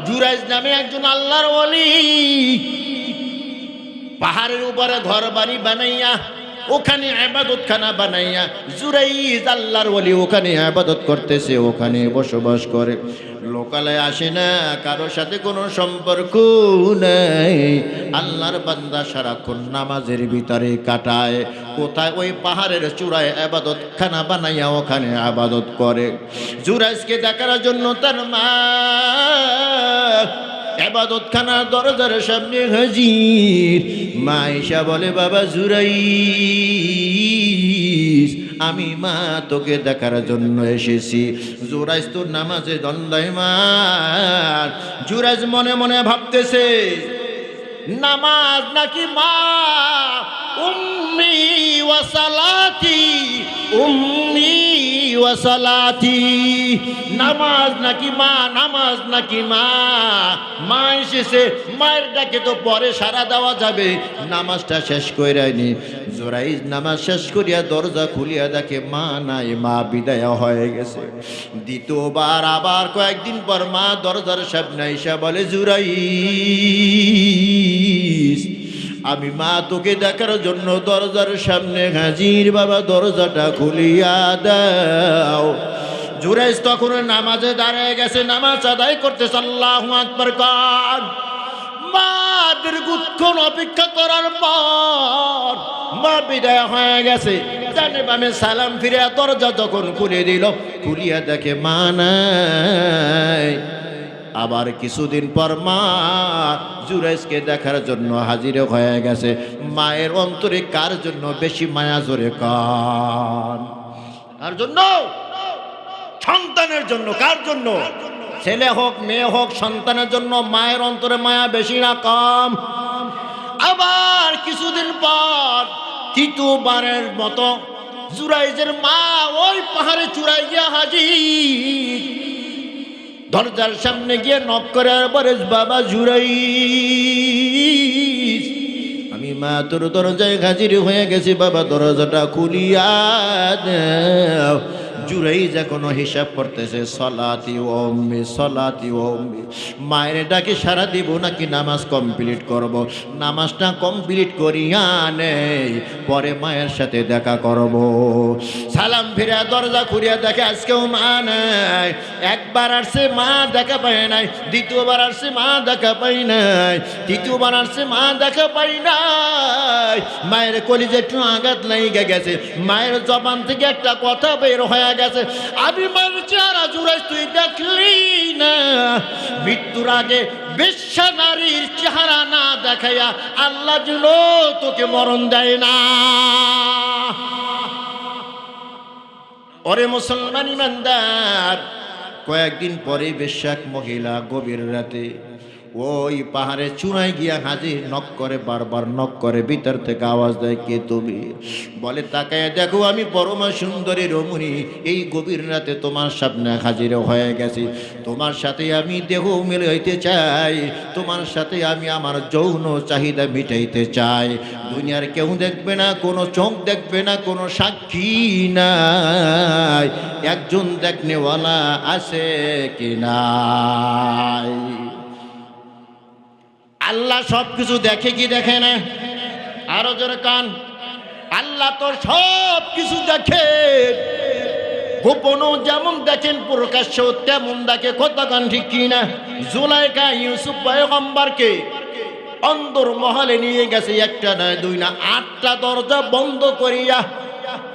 জুরাইজ নামে একজন আল্লাহর ওলি পাহাড়ের উপরে ঘর বাড়ি বানাইয়া ওখানে ইবাদতখানা বানাইয়া জুরাইজ আল্লাহর ওলি ওখানে ইবাদত করতেছে, ওখানে বসবাস করে। লোকালয়ে আসে না, কারোর সাথে কোনো সম্পর্ক নেই। আল্লাহর বান্দা সারাক্ষণ নামাজের ভিতরে কাটায়। কোথায়? ওই পাহাড়ের চূড়ায় ইবাদতখানা বানাইয়া ওখানে ইবাদত করে। জুরাইজকে দেখার জন্য তার মা ইবাদতখানার দরজার সামনে হাজির। মা আয়েশা বলে, বাবা জুরাইজ, আমি মা তোকে দেখার জন্য এসেছি। জুরাইজ তো নামাজে দণ্ডায়মান। জুরাইজ মনে মনে ভাবতেছে, নামাজ নাকি মা, উম্মি ওয়া সালাতি, উম্মি ওয়া সালাতি। নামাজ নাকি মা, নামাজ নাকি মা। মা এসেছে, মায়ের ডাকে তো পরে সারা দেওয়া যাবে, নামাজটা শেষ কইরাইনি। জুরাইজ নামাজ শেষ করিয়া দরজা খুলিয়া দেখে মা নাই, মা বিদায় হয়ে গেছে। দ্বিতীয়বার আবার কয়েকদিন পর মা দরজার সামনে আইসা বলে, জুরাইজ, আমি মা তোকে দেখার জন্য দরজার সামনে হাজির, বাবা দরজাটা খুলিয়া দাও। জুরাইজ তখন নামাজে দাঁড়িয়ে গেছে, নামাজ আদায় করতেছে। আল্লাহু আকবার কর। মা দীর্ঘক্ষণ অপেক্ষা করার পর মা বিদায় হয়ে গেছে। ডানে বামে সালাম ফিরে দরজা যখন খুলে দিল, খুলিয়া দেখে মা নাই। আবার কিছুদিন পর মা জুরাইজকে দেখার জন্য হাজির হয়ে গেছে। মায়ের অন্তরে কার জন্য বেশি মায়া? জোরে কান। কার জন্য? সন্তানের জন্য। কার জন্য? ছেলে হোক মেয়ে হোক, সন্তানের জন্য মায়ের অন্তরে মায়া বেশি না কম? আবার কিছুদিন পর তৃতীয়বারের মতো জুরাইজের মা ওই পাহাড়ে চূড়ায় গিয়া হাজির। দরজার সামনে গিয়ে নক করে বলে, বাবা জুরাইজ, আমি মা তোর দরজায় হাজির হয়ে গেছি, বাবা দরজাটা খুলিয়া দাও। জুরাইজ এখনো হিসাব করতেছে, সলাতি ও উম্মি, সলাতি ও উম্মি। মায়ের ডাকে সারা দিব নাকি নামাজ কমপ্লিট করব? নামাজটা কমপ্লিট করিয়া নেই, পরে মায়ের সাথে দেখা করব। সালাম ফিরে দরজা খুঁড়িয়া দেখে আজকেও মা নাই। একবার আসছে মা দেখা পায় নাই, দ্বিতীয়বার আসছে মা দেখা পাই নাই, তৃতীয়বার আসছে মা দেখা পাই নাই। মায়ের কলিজে একটু আঘাত লেগে গেছে। মায়ের জবান থেকে একটা কথা বের হয়ে গেছে, আমি মায়ের চেহারা জুরাইজ তুই দেখলি না? মৃত্যুর আগে বেশ্যা নারীর চেহারা না দেখাইয়া আল্লাহ যেন তোকে মরণ দেয় না। ওরে মুসলমান ইমানদার, কয়েকদিন পরে বেশ্যাক মহিলা গভীর রাতে ওই পাহাড়ে চূড়ায় গিয়া হাজির। নক করে, বারবার নক করে, ভিতর থেকে আওয়াজ দেয়, কে তুমি? বলে, তাকায় দেখো, আমি পরমা সুন্দরী রমণী এই গভীর রাতে তোমার সামনে হাজির হয়ে গেছি। তোমার সাথে আমি দেহ মিলাইতে চাই, তোমার সাথে আমি আমার যৌন চাহিদা মিটাইতে চাই। দুনিয়ার কেউ দেখবে না, কোনো চোখ দেখবে না, কোনো সাক্ষী নাই, একজন দেখনেওয়ালা আছে কি নাই? আল্লাহ সব কিছু দেখে কি দেখে না? আরো জোরে কান। আল্লাহ তো সব কিছু দেখে, গোপনও যেমন দেখেন, প্রকাশ্যও তেমন দেখে। কথা কান ঠিক কিনা? জুলাইখা ইউসুফ পয়গম্বরকে অন্দর মহলে নিয়ে গেছে, একটা নয় দুই না, 8টা দরজা বন্ধ করিয়া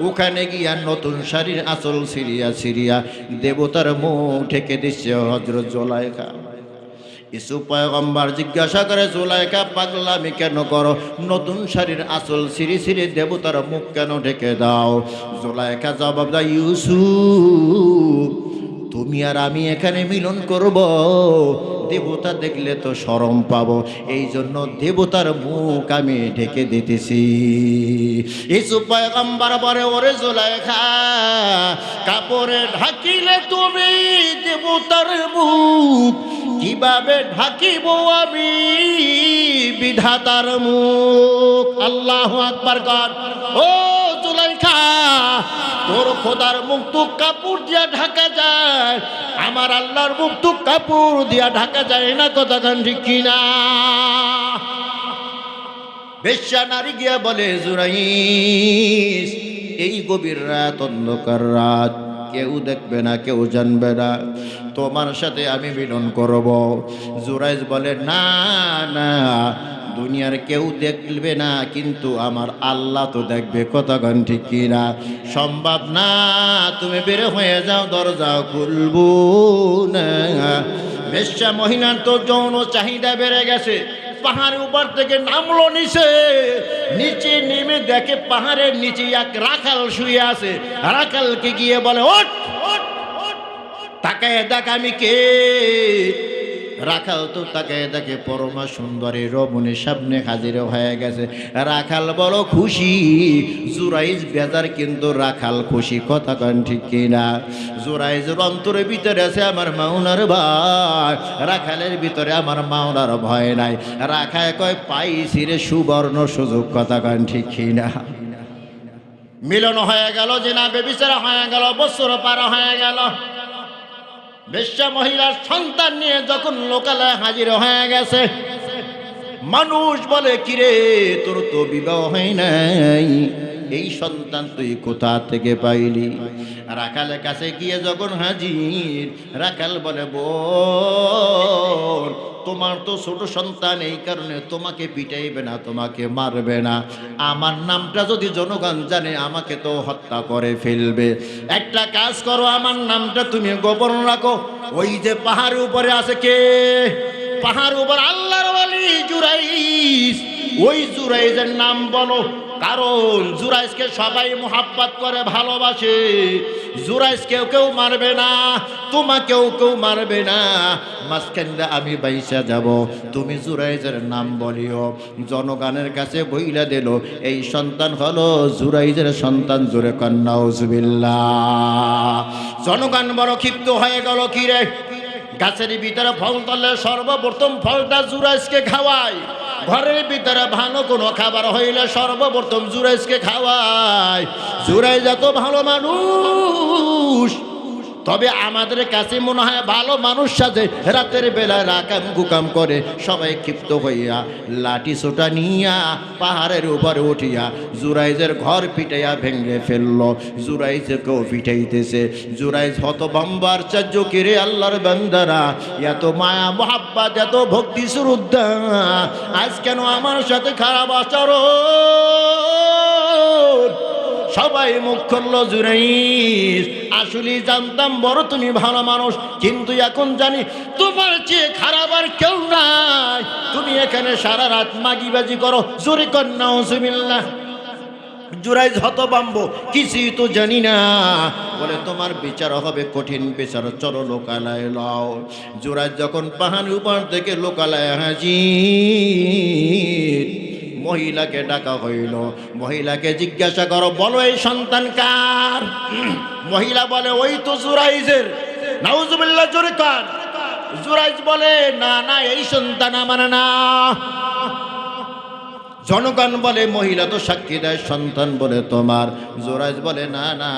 ওখানে গিয়া নতুন শাড়ির আঁচল সিরিয়া সিরিয়া দেবতার মুখ ঢেকে দিচ্ছে হযরত জুলাইখা। ইউসুফ পয়গম্বর জিজ্ঞাসা করে, জুলাইখা পাগলামি কেন করো? নতুন শাড়ির আঁচল সিরি সিরি দেবতার মুখ কেন ঢেকে দাও? জুলাইখা জবাব দেয়, ইউসুফ, তুমি আর আমি এখানে মিলন করব, দেবতা দেখলে তো শরম পাবো, এই জন্য দেবতার মুখ আমি ঢেকে দিতেছি। ইউসুফ পয়গম্বর বলে, ওরে জুলাইখা, কাপড়ে ঢাকিলে তুমি দেবতার মুখ, কিভাবে ঢাকিব আমি বিধাতার মুখ? আল্লাহু আকবার কর। ও জুলাইখা, তোর খোদার মুখ তো কাপড় দিয়া ঢাকা যায়, আমার আল্লাহর মুখ তো কাপড় দিয়া ঢাকা যায় না, কথা গান ঠিক কিনা? বেশ্যা নারী গিয়া বলে, জুরাইস, এই গভীর রাত, অন্ধকার রাত, কেউ দেখবে না, কেউ জানবে না, তোমার সাথে আমি মিলন করব। জুরাইস বলে, না না, দুনিয়ার কেউ দেখবে না, কিন্তু আমার আল্লাহ তো দেখবে, কতক্ষণ ঠিক কিনা? সম্ভব না, তুমি বের হয়ে যাও, দরজা খুলবো না। বেশ্যা মহিলার তো যৌন চাহিদা বেড়ে গেছে, পাহাড়ের উপর থেকে নামলো নিচে, নিচে নেমে দেখে পাহাড়ের নিচে এক রাখাল শুয়ে আছে। রাখালকে গিয়ে বলে, ওঠ, তাকায় দেখ আমি কে। রাখাল তো তাকায় দেখে পরমা সুন্দরী রমণীর সামনে হাজির হয়ে গেছে। রাখাল বড় খুশি, জুরাইজ বেজার, কিন্তু রাখাল খুশি, কথা কন ঠিক কিনা? জুরাইজের অন্তরের ভিতরে আছে আমার মাওনার ভয়, রাখালের ভিতরে আমার মাওনার ভয় নাই। রাখায় কয়, পাইছি রে সুবর্ণ সুযোগ, কথা কন ঠিক কিনা? মিলন হয়ে গেল, জিনা বেবিচারা হয়ে গেল, বছর পার হয়ে গেল। বেশ্যা মহিলার সন্তান নিয়ে যখন লোকালয়ে হাজির হয়ে গেছে, মানুষ বলে, কিরে তোর তো বিবাহ হয় নাই, এই সন্তান তুই কোথা থেকে পাইলি? রাখালের কাছে গিয়ে যখন হাজির, রাখাল বলে, বোন, তোমার তো ছোট সন্তান, এই কারণে তোমাকে পিটাইবে না, তোমাকে মারবে না। আমার নামটা যদি জনগণ জানে, আমাকে তো হত্যা করে ফেলবে। একটা কাজ করো, আমার নামটা তুমি গোপন রাখো। ওই যে পাহাড়ের উপরে আছে কে? পাহাড়ের উপর আল্লাহর ওয়ালি জুরাইজ, ওই জুরাইজের নাম বলো, কারণ জুরাইজকে সবাই মোহাব্বত করে, ভালোবাসে। জুরাইজ কেউ কেউ মারবে না, তোমাকেও কেউ মারবে না, মাঝখানে আমি বাইসা যাব, তুমি জুরাইজের নাম বলিও। জনগণের কাছে বইলা দিল, এই সন্তান হলো জুরাইজের সন্তান, জোরে কন্যা নাউজুবিল্লাহ। জনগণ বড় ক্ষিপ্ত হয়ে গেল, কি রে, গাছের ভিতরে ফল তলে সর্বপ্রথম ফলটা জুরাইজকে খাওয়ায়, ঘরের ভিতরে ভালো কোনো খাবার হইলে সর্বপ্রথম জুরাইজকে খাওয়ায়। জুরাইজ এত ভালো মানুষ, তবে আমাদের কাছে মনে হয় ভালো মানুষ সাথে রাতের বেলা রাকাম কুকাম করে। সবাই ক্ষিপ্ত হইয়া লাঠি সোটা নিয়া পাহাড়ের উপরে উঠিয়া জুরাইজের ঘর পিটাইয়া ভেঙে ফেলল। জুরাইজকেও পিটাইতেছে। জুরাইজ হতভম্বার চার্য, কিরে আল্লাহর বান্দারা, এত মায়া মোহাব্বত, এত ভক্তি শ্রদ্ধা, আজ কেন আমার সাথে খারাপ আচরণ? সবাই মুখ করলো। জুরাইজ, আসলে জানতাম বড় তুমি ভালো মানুষ, কিন্তু এখন জানি তোমার চেয়ে খারাপ আর কেউ নাই। তুমি এখানে সারা রাত মাগিবাজি করো, জোরে কর নাউজুবিল্লাহ। জুরাইজ হতভম্ব, কিছুই তো জানি না। বলে, তোমার বিচার হবে কঠিন বিচার, চলো লোকালয়ে লও। জুরাইজ যখন পাহাড়ের উপর থেকে লোকালয়ে হাজির, মহিলাকে ডাকা হইল। মহিলাকে জিজ্ঞাসা করো, বলো এই সন্তান কার? মহিলা বলে, ওই তো জুরাইজের। নাউজুবিল্লাহ, জোরে কার? জুরাইজ বলে, না না, এই সন্তান আমার না। জনগণ বলে, মহিলা তো সাক্ষী দেয়, সন্তান বলে তোমার। জুরাইজ বলে, না না,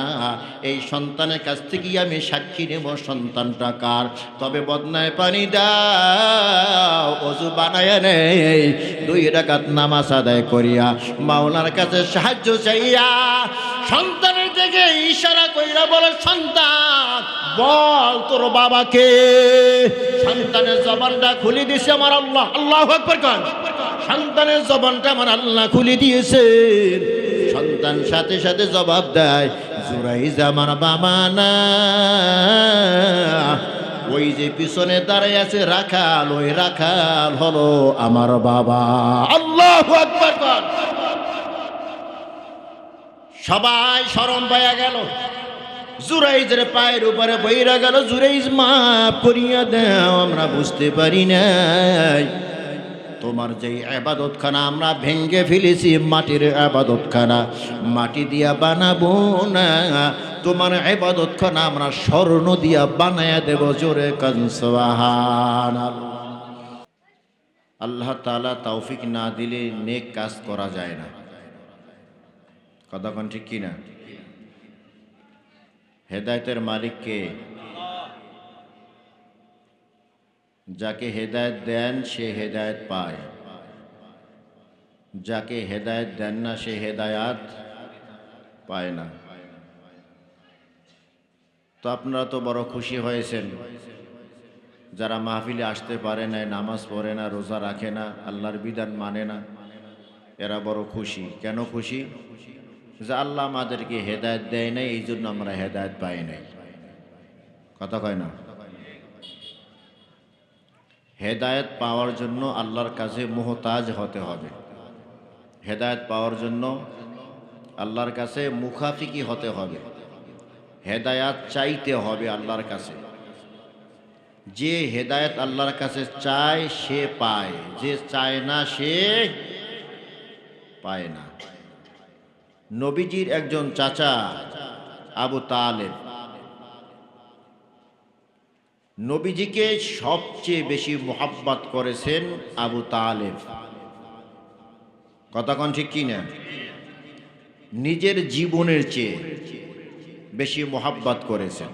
এই সন্তানের কাছ থেকে আমি সাক্ষী নেব সন্তানটা কার। তবে বদনায় পানি দাও, ওযু বানায় নেই, 2 রাকাত নামাজ আদায় করিয়া মাওলার কাছে সাহায্য চাইয়া সন্তানের দিকে ইশারা কইরা বলে, সন্তান বল তোর বাবাকে। সন্তানের জবানটা খুলে দিয়েছে আমার আল্লাহ। আল্লাহু আকবার কর। সন্তানের জবানটা আমার আল্লাহ খুলে দিয়েছে। সন্তান সাথে সাথে জবাব দেয়, জুরাইজ আমার বাবা না, ওই যে পিছনে দাঁড়ায় আছে রাখাল, ওই রাখাল হলো আমার বাবা। আল্লাহু আকবার কর। সবাই শরম পাইয়া গেল। জুরাইজের পায়ের উপরে বইরা গেল, জুরাইজ মাফ করিয়া দাও, আমরা বুঝতে পারি নাই তোমার যেই ইবাদতখানা আমরা ভেঙ্গে ফেলেছি, মাটির ইবাদতখানা, মাটি দিয়া বানাবো না, তোমার ইবাদতখানা আমরা স্বর্ণ দিয়া বানায়া দেব। জোরে কান সুবহানাল্লাহ। আল্লাহ তাআলা তৌফিক না দিলে নেক কাজ করা যায় না, কথা কোন ঠিক কিনা? হেদায়েতের মালিক কে? যাকে হেদায়েত দেন সে হেদায়েত পায়, যাকে হেদায়েত দেন না সে হেদায়াত পায় না। তো আপনারা তো বড় খুশি হয়েছেন, যারা মাহফিলে আসতে পারে না, নামাজ পড়ে না, রোজা রাখে না, আল্লাহর বিধান মানে না, এরা বড় খুশি। কেন খুশি? যে আল্লাহ আমাদেরকে হেদায়েত দেয় নাই, এই জন্য আমরা হেদায়েত পাই নাই। কথা কয় না? হেদায়েত পাওয়ার জন্য আল্লাহর কাছে মুহতাজ হতে হবে। হেদায়েত পাওয়ার জন্য আল্লাহর কাছে মুখাফিকি হতে হবে। হেদায়াত চাইতে হবে আল্লাহর কাছে। যে হেদায়েত আল্লাহর কাছে চায় সে পায়, যে চায় না সে পায় না। নবীজির একজন চাচা আবু তালেব নবীজিকে সবচেয়ে বেশি মুহাব্বত করেছেন আবু তালেব। কথা কোন ঠিক কি না? নিজের জীবনের চেয়ে বেশি মুহাব্বত করেছেন,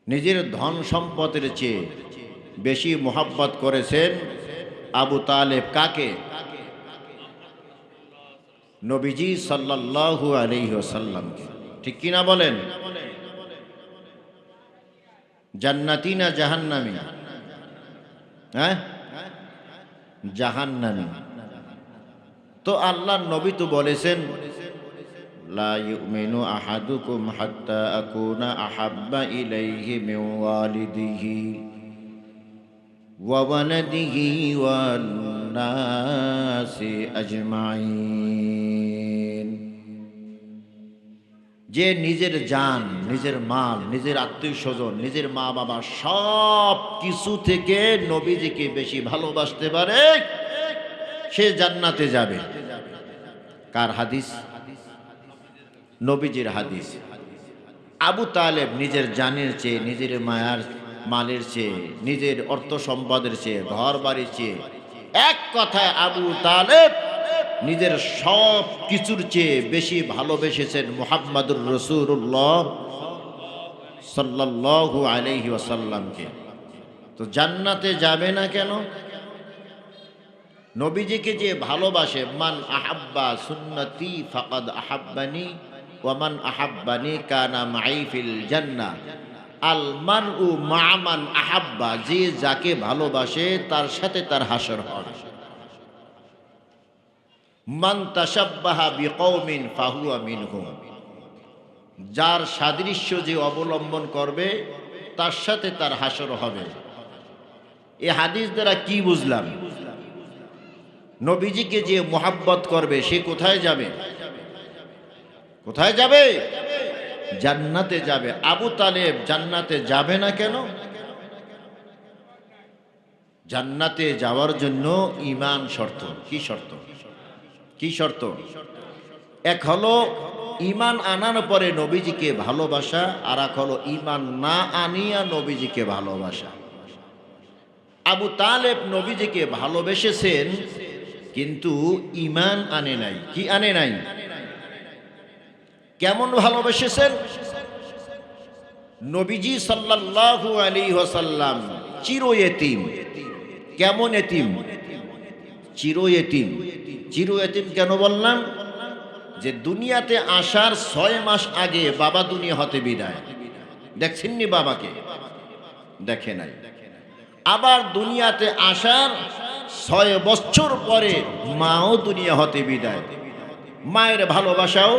নিজের ধন সম্পদের চেয়ে বেশি মুহাব্বত করেছেন আবু তালেব। কাকে? নবীজি সাল্লাল্লাহু আলাইহি ওয়াসাল্লামকে। ঠিক কিনা বলেন? জান্নাতি না জাহান্নামী? হ্যাঁ, জাহান্নামী। তো আল্লাহর নবী তো বলেছেন, লা ইউমিনু আহাদুকুম হাত্তা আকুনা আহাব্বা ইলাইহি মিন ওয়ালিদিহি ওয়া ওয়ালাদিহি ওয়ান নাসি আজমাইন। যে নিজের জান, নিজের মাল, নিজের আত্মীয় স্বজন, নিজের মা বাবা সব কিছু থেকে নবীজিকে বেশি ভালোবাসতে পারে সে জান্নাতে যাবে। কার হাদিস? নবীজির হাদিস। আবু তালেব নিজের জানের চেয়ে, নিজের মায়ার মালের চেয়ে, নিজের অর্থ সম্পদের চেয়ে, ঘর বাড়ির চেয়ে, এক কথায় আবু তালেব নিজের সব কিছুর চেয়ে বেশি ভালোবেসেছেন মুহাম্মাদুর রাসূলুল্লাহ সাল্লাল্লাহু আলাইহি ওয়াসাল্লামকে। তো জান্নাতে যাবে না কেন? নবীজিকে যে ভালোবাসে, মান আহাব্বা সুন্নতি ফাকাদ আহাব্বানি ওয়া মান আহাব্বানি কানা মাই ফিল জান্নাহ। আল মারউ মা মান আহাব্বা, যে যাকে ভালোবাসে তার সাথে তার হাসর হয়। মান তাশাব্বাহা বিকওমিন ফাহুয়া মিনহুম, যার সাদৃশ্য যে অবলম্বন করবে তার সাথে তার হাসর হবে। এই হাদিস দ্বারা কি বুঝলাম? নবীজিকে যে মুহাব্বত করবে সে কোথায় যাবে? কোথায় যাবে? জান্নাতে যাবে। আবু তালেব জান্নাতে যাবে না কেন? জান্নাতে যাওয়ার জন্য ঈমান শর্ত। কি শর্ত? কি শর্ত? এক হলো ঈমান আনার পরে নবীজিকে ভালোবাসা, আর এক হলো ঈমান না আনিয়া নবীজিকে ভালোবাসা। আবু তালেব নবীজিকে ভালোবেসেছেন কিন্তু ঈমান আনে নাই। কি আনে নাই? কেমন ভালোবেসেছেন? নবীজি সাল্লাল্লাহু আলাইহি ওয়াসাল্লাম চির ইতিম। কেমন ইতিম? চির ইতিম। চির ইতিম কেন বললাম? যে দুনিয়াতে আসার 6 মাস আগে বাবা দুনিয়া হতে বিদায়। দেখছেননি বাবাকে? দেখে নাই। আবার দুনিয়াতে আসার 6 বছর পরে মাও দুনিয়া হতে বিদায়। মায়ের ভালোবাসাও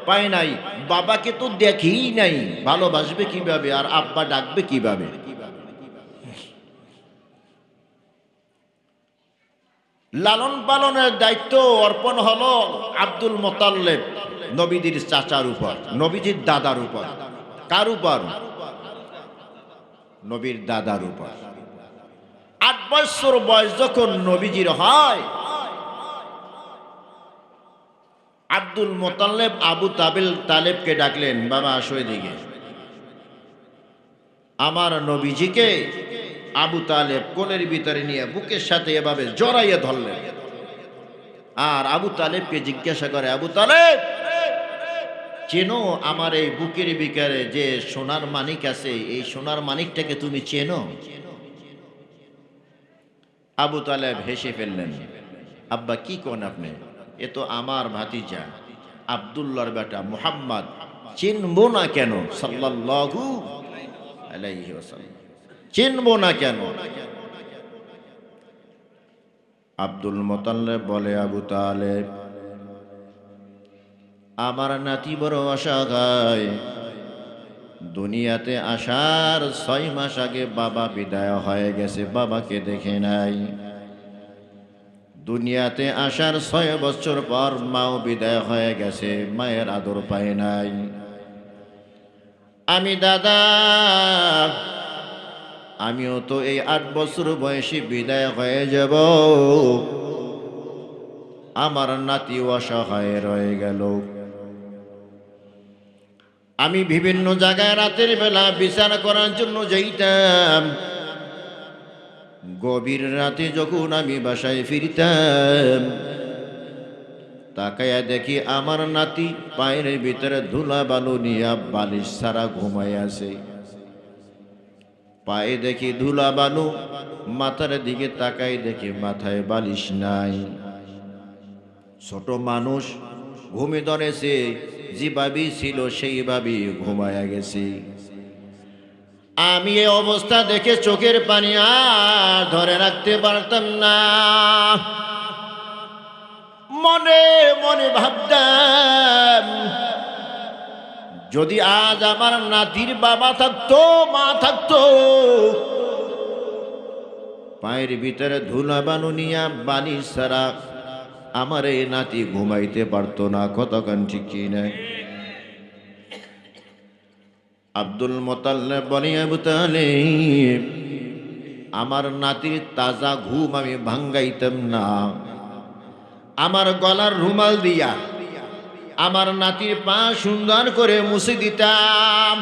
পায় নাই, বাবাকে তো দেখেই নাই, ভালোবাসবে কিভাবে? আর আব্বা ডাকবে কিভাবে? লালন পালনের দায়িত্ব অর্পণ হলো আব্দুল মুত্তালিব, নবীজির চাচার উপর, নবীজির দাদার উপর। কার উপর? নবীর দাদার উপর। 8 বছর বয়স যখন নবীজির হয়, আব্দুল মুত্তালিব আবু তালেবকে ডাকলেন, বাবা আসো এদিকে। আমার নবীজিকে আবু তালেব কোলের ভিতরে নিয়ে বুকের সাথে এভাবে জড়াইয়ে ধরলেন। আর আবু তালেবকে জিজ্ঞাসা করে, আবু তালেব চেনো আমার এই বুকের ভিতরে যে সোনার মানিক আছে, এই সোনার মানিকটাকে তুমি চেনো? আবু তালেব হেসে ফেললেন। আব্বা কি কোন আপনি? এ তো আমার ভাতিজা আব্দুল্লাহর বেটা মুহাম্মদ, চিনবো না কেন? সাল্লাল্লাহু আলাইহি ওয়াসাল্লাম, চিনবো না কেন? আব্দুল মুতাল্লিব বলে, আবু তালেব, আমার নাতি বড় অসহায়, দুনিয়াতে আসার 6 মাস আগে বাবা বিদায় হয়ে গেছে, বাবাকে দেখে নাই। দুনিয়াতে আসার 6 বছর পর মাও বিদায় হয়ে গেছে, মায়ের আদর পায় নাই। আমি দাদা, আমিও তো এই 8 বছর বয়সে বিদায় হয়ে যাব, আমার নাতি অসহায় রয়ে গেল। আমি বিভিন্ন জায়গায় রাতের বেলা বিচার করার জন্য যাইতাম। গভীর রাতে যখন আমি বাসায় ফিরতাম, তাকায়া দেখি আমার নাতি পায়ের ভিতরে ধুলা বালু নিয়ে বালিশ ছাড়া ঘুমায় আছে। পায়ে দেখি ধুলা বালু, মাথার দিকে তাকাই দেখি মাথায় বালিশ নাই। ছোট মানুষ, ঘুমে ধরেছে, যেভাবেই ছিল সেইভাবেই ঘুমায়া গেছি। আমি এই অবস্থা দেখে চোখের পানি আর ধরে রাখতে পারতাম না। মনে মনে ভাবতাম, যদি আজ আমার নাতির বাবা থাকতো, মা থাকতো, পায়ের ভিতরে ধুলা বানু নিয়া বালিশ ছাড়া আমার এই নাতি ঘুমাইতে পারতো না। কতক্ষণ ঠিক কি না? আব্দুল মুতাল্লিব বলে, আবু তালেব, আমার নাতির তাজা ঘুম আমি ভাঙ্গাইতাম না। আমার গলার রুমাল দিয়া আমার নাতির পা সুন্দর করে মুছে দিতাম,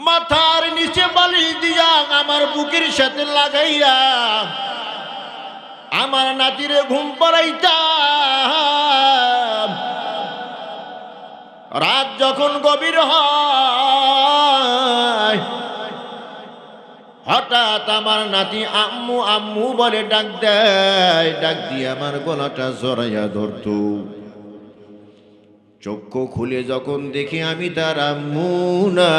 মাথার নিচে বালিশ দিয়া আমার বুকের সাথে লাগাইয়া আমার নাতিরে ঘুম পাড়াইতাম। রাত যখন গভীর হয়, হঠাৎ আমার নাতি আম্মু আম্মু বলে ডাক দেয়, ডাক দিয়ে আমার গলাটা জড়াইয়া ধরত। চক্ষু খুলে যখন দেখি আমি তার আম্মু না,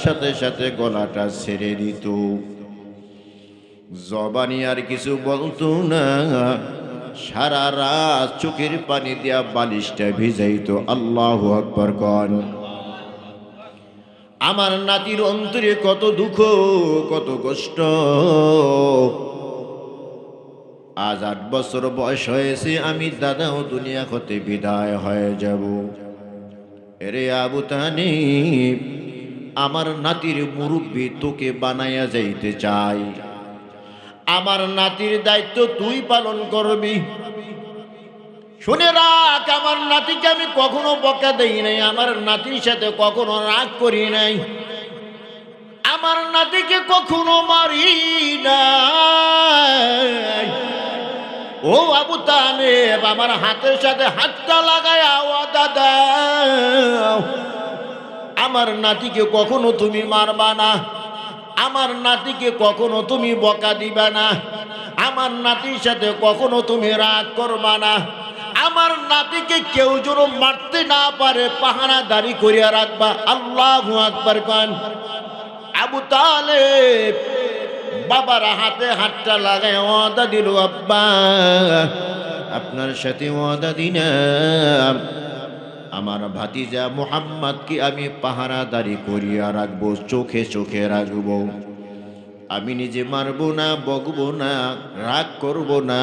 সাথে সাথে গলাটা ছেড়ে দিত। জবানি আর কিছু বলতো না, সারা রাত চোখের পানি দিয়া বালিশটা ভিজাইতো। আল্লাহু আকবার কন। আমার নাতির অন্তরে কত দুঃখ, কত কষ্ট। আজ 8 বছর বয়স হয়েছে, আমি দাদাও দুনিয়া হতে বিদায় হয়ে যাব। এরে আবু তালেব, আমার নাতির মুরব্বি তোকে বানাইয়া যাইতে চাই। আমার নাতির দায়িত্ব তুই পালন করবি। শুনে রাখ, আমার নাতিকে আমি কখনো বকা দেই নাই, আমার নাতির সাথে কখনো রাগ করি নাই, আমার নাতিকে কখনো মারি নাই। ও আবু তালেব, আমার হাতের সাথে হাতটা লাগায়া ওয়াদা দাও, আমার নাতিকে কখনো তুমি মারবা না, আমার নাতিকে কখনো তুমি বকা দিবা না, আমার নাতির সাথে কখনো তুমি রাগ করবা না, আমার নাতিকে কেউ যেন মারতে না পারে পাহারাদারি করিয়া রাখবা। আল্লাহু আকবার কন। আবু তালেব বাবার হাতে হাতটা লাগায় ওয়াদা দিল, আব্বা আপনার সাথে ওয়াদা দিলাম, আমার ভাতিজা মুহাম্মদকে আমি পাহারাদারি করিয়া রাখবো, চোখে চোখে রাখবো। আমি নিজে মারবো না, বকবো না, রাগ করবো না,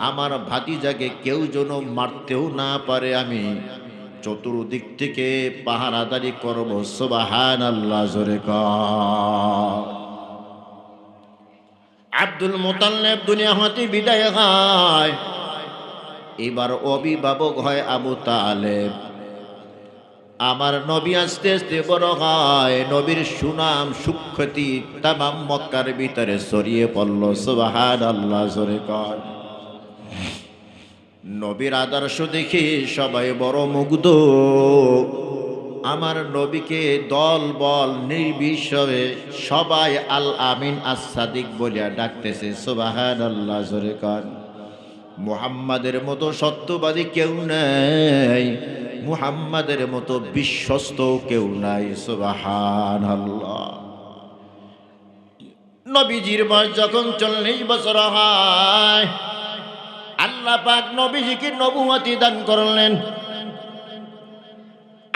আমার ভাতিজাকে কেউ যেন মারতেও না পারে, আমি চতুর্দিক থেকে পাহারাদারি করব। সুবহানাল্লাহ, জোরে কর। আব্দুল মুতাল্লিব দুনিয়া হতে বিদায় হয়। এবার অভিভাবক হয় আবু তালেব। আমার নবী আস্তে আস্তে বড় হয়, নবীর সুনাম সুখ্যাতি তামাম মক্কার ভিতরে ছড়িয়ে পড়ল। সুবহানাল্লাহ, জোরে কর। নবীর আদর্শ দেখে সবাই বড় মুগ্ধ। আমার নবীকে দল বল নির্বিষয়ে সবাই আল আমিন আস-সাদিক বলিয়া ডাকতেছে। সুবহানাল্লাহ, জোরে কান। মুহাম্মাদের মতো সত্যবাদী কেউ নাই, মুহাম্মাদের মতো বিশ্বস্ত কেউ নাই। সুবহানাল্লাহ। নবীজির বয়স যখন 40 বছর হয়, আল্লাহ পাক নবীজিকে নবুয়তি দান করলেন।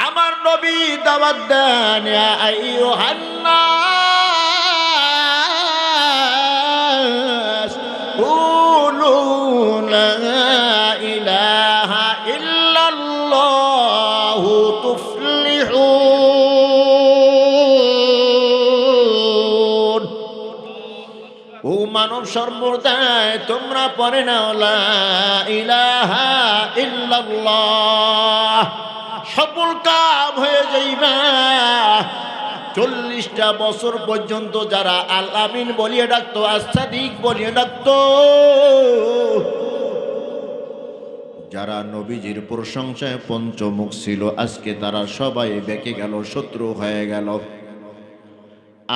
আমার নবী দাওয়াত দেন, ইয়া আইয়ুহান নাস কুলু লা ইলাহা ইল্লাল্লাহু তুফলিহুন। ও মানব সম্প্রদায়, তোমরা পড়ে নাও লা ইলাহা ইল্লাল্লাহ, সফল কাম হয়ে যাইবা। 40টা বছর পর্যন্ত যারা আল আমিন বলিয়ে ডাকতো, আস-সাদিক বলিয়ে ডাকতো, যারা নবীজির প্রশংসায় পঞ্চমুখ ছিল, আজকে তারা সবাই বেঁকে গেল, শত্রু হয়ে গেল।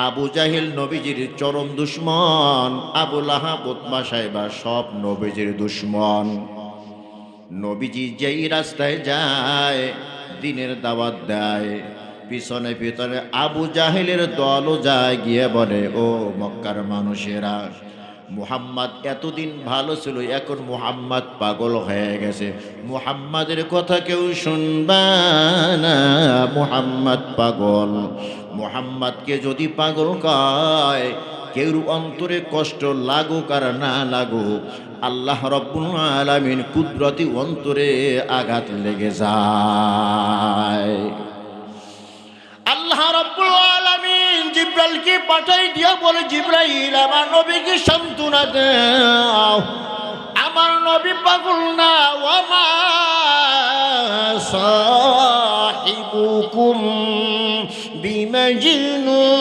আবু জাহিল নবীজির চরম দুশ্মন, আবু লাহাব, উতবা, সাইবা সব নবীজির দুশ্মন। নবীজি যেই রাস্তায় যায়, দিনের দাওয়াত দেয়, পিছনে পিছনে আবু জাহেলের দলও যায়, গিয়ে বলে, ও মক্কার মানুষেরা, মুহাম্মদ এতদিন ভালো ছিল, এখন মুহাম্মদ পাগল হয়ে গেছে, মুহাম্মাদের কথা কেউ শুনবা না, মুহাম্মদ পাগল। মুহাম্মদকে যদি পাগল কয়, কেউ অন্তরে কষ্ট লাগুক আর না লাগুক, আল্লাহ রব্বুল আলামিন কুদরতি অন্তরে আঘাত লেগে যায়। আল্লাহ রব্বুল আলামিন জিব্রাইলকে পাঠাই দিয়া বলে, জিব্রাইল, আমার নবীকে সান্ত্বনা দাও, আমার নবী পাগল না, ওয়া মা সাহিবুকুম বিমাজনুন।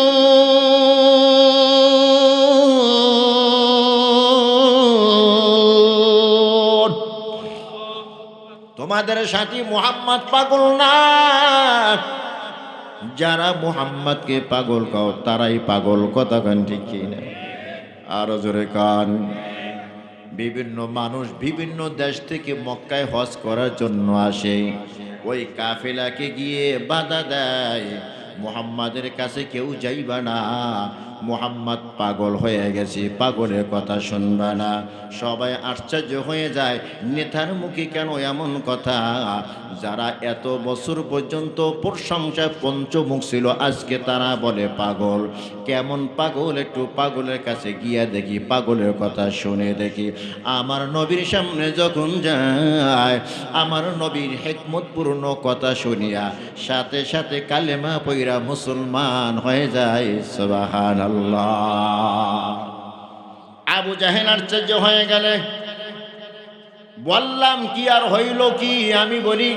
তোমাদের সাথী মুহাম্মদ পাগল না। যারা মুহাম্মদকে পাগল কও, তারাই পাগল। কথা কান ঠিক কিনা? আরো জোরে কান। বিভিন্ন মানুষ বিভিন্ন দেশ থেকে মক্কায় হজ করার জন্য আসে, ওই কাফেলাকে গিয়ে বাধা দেয়, মুহাম্মাদের কাছে কেউ যাইবা না, মুহাম্মদ পাগল হয়ে গেছে, পাগলের কথা শুনবা না। সবাই আশ্চর্য হয়ে যায়, নেতার মুখে কেন এমন কথা? যারা এত বছর পর্যন্ত প্রশংসায় পঞ্চমুখ ছিল, আজকে তারা বলে পাগল। কেমন পাগল? একটু পাগলের কাছে গিয়া দেখি, পাগলের কথা শুনে দেখি। আমার নবীর সামনে যখন যায়, আমার নবীর হিকমতপূর্ণ কথা শুনিয়া সাথে সাথে কালেমা পইরা মুসলমান হয়ে যায়। সুবহানাল্লাহ। আবু জাহেল আশ্চর্য হয়ে গেলে, বললাম কি আর হইল কি? আমি বলি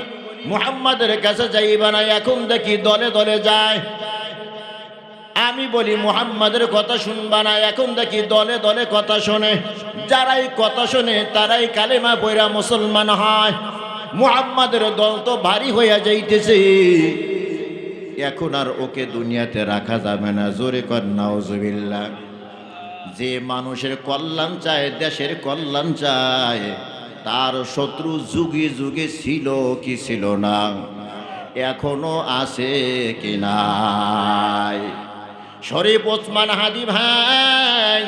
মুহাম্মাদের কাছে যাইবা না, এখন দেখি দলে দলে যায়। আমি বলি মুহাম্মাদের কথা শুনবা না, এখন দেখি দলে দলে কথা শোনে। যারাই কথা শোনে তারাই কালেমা পইরা মুসলমান হয়। মুহাম্মাদের দল তো ভারী হইয়া যাইতেছে, এখন আর ওকে দুনিয়াতে রাখা যাবে না। জোরে কর নাউজুবিল্লাহ। যে মানুষের কল্যাণ চায়, দেশের কল্যাণ চায়, তার শত্রু যুগে যুগে ছিল কি ছিল না, এখনো আছে কি নাই? শরীফ ওসমান হাদি ভাই,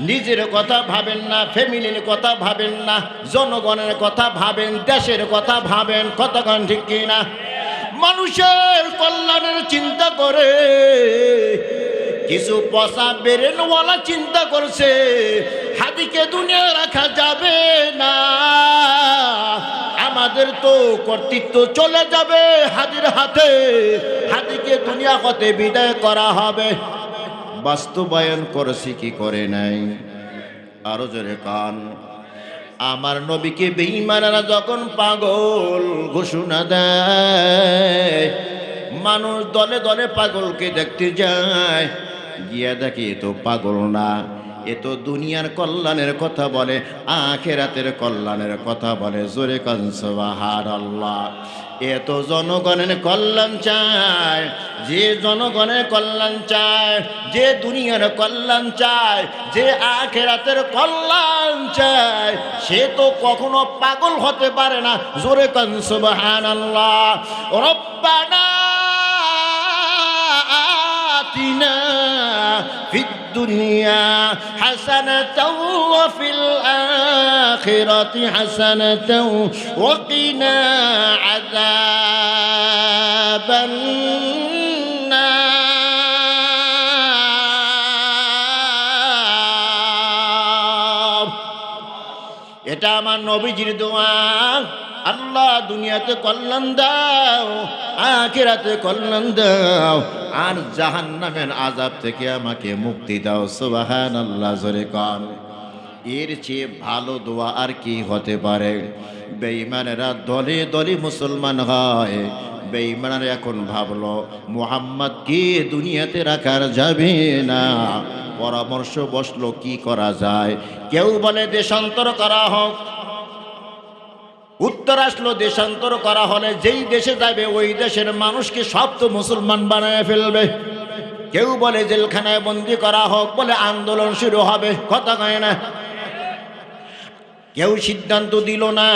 নিজের কথা ভাবেন না, ফ্যামিলির কথা ভাবেন না, জনগণের কথা ভাবেন, দেশের কথা ভাবেন। কতক্ষণ ঠিক কিনা? মানুষের কল্যাণের চিন্তা করে, কিছু পয়সা বেরেনওয়ালা চিন্তা করছে, হাদিকে দুনিয়া রাখা যাবে না, আমাদের তো কর্তৃত্ব চলে যাবে হাদির হাতে, হাদিকে দুনিয়া হতে বিদায় করা হবে। বাস্তবায়ন করেছি কি করে নাই? আরো জোরে কান। আমার নবীকে বেঈমানেরা যখন পাগল ঘোষণা দেয়, মানুষ দলে দলে পাগলকে দেখতে যায়, গিয়া দেখি তো পাগল না, এ তো দুনিয়ার কল্যাণের কথা বলে, আখিরাতের কল্যাণের কথা বলে। জোরে কান সুবহানাল্লাহ। এ তো জনগণের কল্যাণ চায়, যে জনগণের কল্যাণ চায়, যে দুনিয়ার কল্যাণ চায়, যে আখিরাতের কল্যাণ চায়, সে তো কখনো পাগল হতে পারে না। জোরে কান সুবহানাল্লাহ। রব্বানা আতিনা ফিদ দুনিয়া হাসানাতাও ওয়া ফিল আখিরাতি হাসানাতাও ওয়া কিনা আযাবান নার। এটা আমার নবীজির দোয়া। আল্লাহ দুনিয়াতে কল্যাণ দাও, আখিরাতে কল্যাণ দাও, আর জাহান্নামের আযাব থেকে আমাকে মুক্তি দাও। সুবহানাল্লাহ। জোরে কান। এর চেয়ে ভালো দোয়া আর কি হতে পারে? বেঈমানেরা দলে দলে মুসলমান হয়। বেঈমানেরা এখন ভাবলো মুহাম্মদকে দুনিয়াতে রাখার যাবে না। পরামর্শ বসলো কি করা যায়। কেউ বলে দেশান্তর করা হোক। উত্তর আসলো দেশান্তর করা হলে যেই দেশে যাবে ওই দেশের মানুষকে সব তো মুসলমান বানায় ফেলবে। কেউ বলে জেলখানায় বন্দি করা হোক, বলে আন্দোলন শুরু হবে। কথা কয় না? কেউ সিদ্ধান্ত দিল না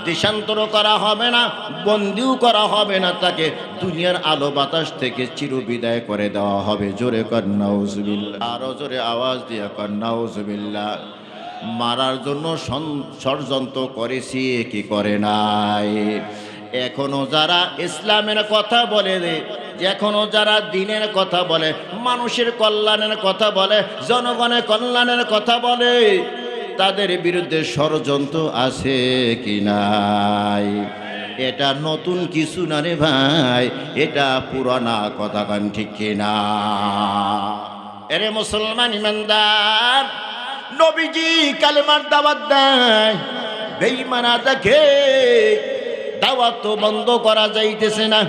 দেশান্তর করা হবে না, বন্দিও করা হবে না, তাকে দুনিয়ার আলো বাতাস থেকে চিরবিদায় করে দেওয়া হবে। জোরে কর নাউজুবিল্লাহ। আরো জোরে আওয়াজ দিয়ে কর নাউজুবিল্লাহ। মারার জন্য ষড়যন্ত্র করেছি কি করে নাই? এখনো যারা ইসলামের কথা বলে, এখনো যারা দ্বীনের কথা বলে, মানুষের কল্যাণের কথা বলে, জনগণের কল্যাণের কথা বলে, তাদের বিরুদ্ধে ষড়যন্ত্র আছে কি নাই? এটা নতুন কিছু না রে ভাই, এটা পুরানা কথা। কান ঠিক কিনা? এরে মুসলমান ইমানদার, নবীজি কালেমার দাওয়াত দেয়, বেঈমানা দেখে দাওয়াত তো বন্ধ করা যাইতেছে না।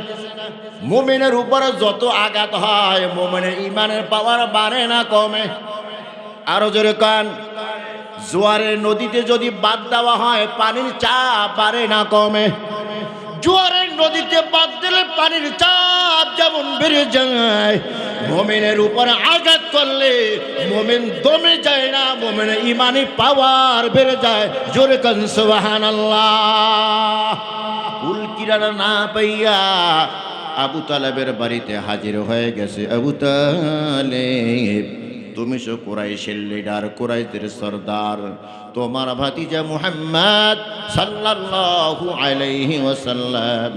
মুমিনের উপরে যত আঘাত হয়, মুমিনের ইমানের পাওয়ার বাড়ে না কমে? আরো জোরে কান। জোয়ারের নদীতে যদি বাদ দেওয়া হয়, পানির চাপ বাড়ে না কমে? জোয়ারের নদীতে বাদ দিলে পানির চাপ যেমন বেড়ে যায়, মুমিনের উপরে আঘাত করলে মুমিন দমে যায় না, মুমিনের ইমানি পাওয়ার বেড়ে যায়। জোরে কান সুবহানাল্লাহ। কুল কিরানা না পাইয়া আবু তালেবের বাড়িতে হাজির হয়ে গেছে। আবু তালেব, তুমি সো কুরাইশের লিডার, কুরাইশদের সরদার, তোমার ভাতিজা মুহাম্মদ সাল্লাল্লাহু আলাইহি ওয়াসাল্লাম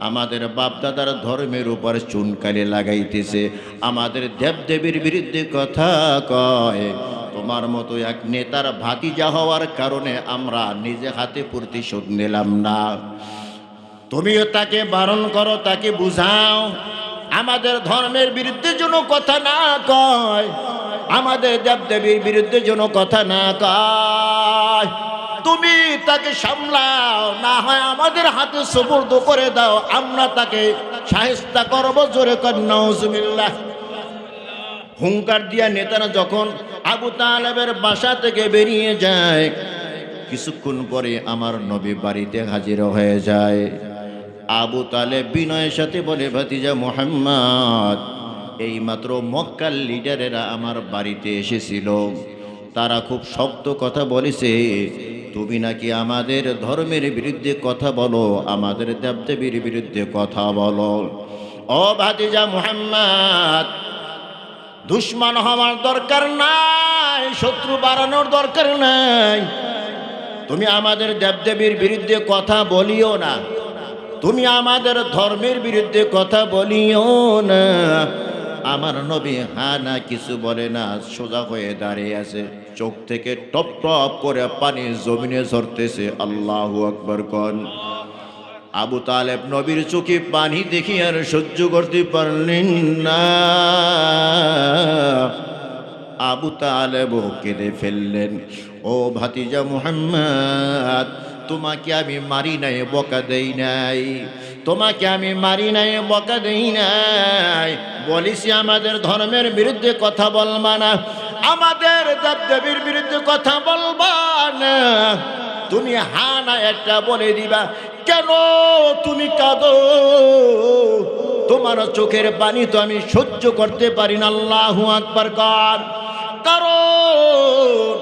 আমাদের বাপদাদার ধর্মের উপর চুনকালি লাগাইতেছে, আমাদের দেবদেবীর বিরুদ্ধে কথা কয়। তোমার মতো এক নেতার ভাতিজা হওয়ার কারণে আমরা নিজে হাতে প্রতিশোধ নিলাম না। তুমিও তাকে বারণ করো, তাকে বুঝাও আমাদের ধর্মের বিরুদ্ধে যেন কথা না কয়, আমাদের দেবদেবীর বিরুদ্ধে যেন কথা না কয়। তুমি তাকে সামলাও, না হয় আমাদের হাতে সুপুর্দ করে দাও, আমরা তাকে শায়েস্তা করব। জোরে কর নাউজুবিল্লাহ। হুঙ্কার দিয়া নেতারা যখন আবু তালেবের বাসা থেকে বেরিয়ে যায়, কিছুক্ষণ পরে আমার নবী বাড়িতে হাজির হয়ে যায়। আবু তালেব বিনয়ের সাথে বলে, ভাতিজা মুহাম্মদ, এইমাত্র মক্কার লিডারেরা আমার বাড়িতে এসেছিল, তারা খুব শক্ত কথা বলেছে, তুমি নাকি আমাদের ধর্মের বিরুদ্ধে কথা বলো, আমাদের দেবদেবীর বিরুদ্ধে কথা বলো। ও ভাতিজা মুহাম্মদ, দুশ্মন হওয়ার দরকার নাই, শত্রু বাড়ানোর দরকার নাই। তুমি আমাদের দেবদেবীর বিরুদ্ধে কথা বলিও না, তুমি আমাদের ধর্মের বিরুদ্ধে কথা বলিও না। আমার নবী হা না কিছু বলে না, সোজা হয়ে দাঁড়িয়ে আছে, চোখ থেকে টপ টপ করে পানি জমিনে ঝরতেছে। আল্লাহু আকবার কোন। আবু তালেব নবীর চোখে পানি দেখি আর সহ্য করতে পারলেন না। আবু তালেব কেঁদে ফেললেন। ও ভাতিজা মুহাম্মদ, তোমাকে আমি মারি নাই, বকা দেই নাই, তোমাকে আমি মারি নাই, বকা দেই নাই, বলিছি আমাদের ধর্মের বিরুদ্ধে কথা বলবা না। আমাদের দেবদেবীর বিরুদ্ধে কথা বলবা না। তুমি হা না একটা বলে দিবা। কেন তুমি কাঁদো? তোমার চোখের পানি তো আমি সহ্য করতে পারি না। আল্লাহু আকবার কর। কারণ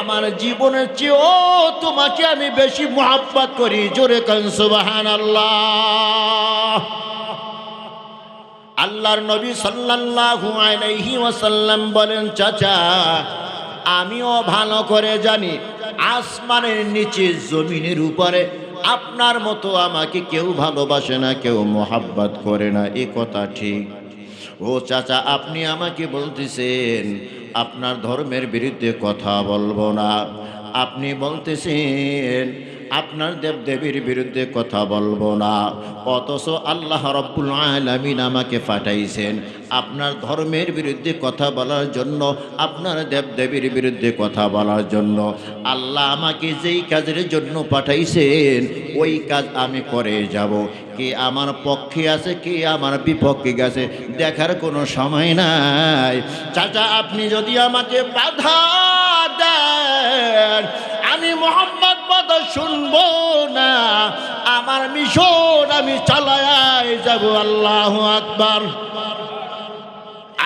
আমার জীবনের চেয়েও তোমাকে আমি বেশি মুহাব্বত করি। জোরে কান সুবহানাল্লাহ। আল্লাহর নবী সাল্লাল্লাহু আলাইহি ওয়াসাল্লাম বলেন, চাচা আমিও ভালো করে জানি আসমানের নিচে জমিনের উপরে আপনার মতো আমাকে কেউ ভালোবাসে না, কেউ মোহাব্বত করে না, এ কথা ঠিক। ও চাচা, আপনি আমাকে বলতেছেন আপনার ধর্মের বিরুদ্ধে কথা বলবো না, আপনি বলতেছেন আপনার দেবদেবীর বিরুদ্ধে কথা বলবো না, অথচ আল্লাহ রাব্বুল আলামিন আমাকে পাঠাইছেন আপনার ধর্মের বিরুদ্ধে কথা বলার জন্য, আপনার দেবদেবীর বিরুদ্ধে কথা বলার জন্য। আল্লাহ আমাকে যেই কাজের জন্য পাঠাইছেন ওই কাজ আমি করে যাব। কে আমার পক্ষে আছে, কে আমার বিপক্ষে গেছে দেখার কোনো সময় নাই। চাচা আপনি যদি আমাকে বাধা দেন, আমি মোহাম্মদ কথা শুনবো না, আমার মিশন আমি চালায় যাব। আল্লাহু আকবার।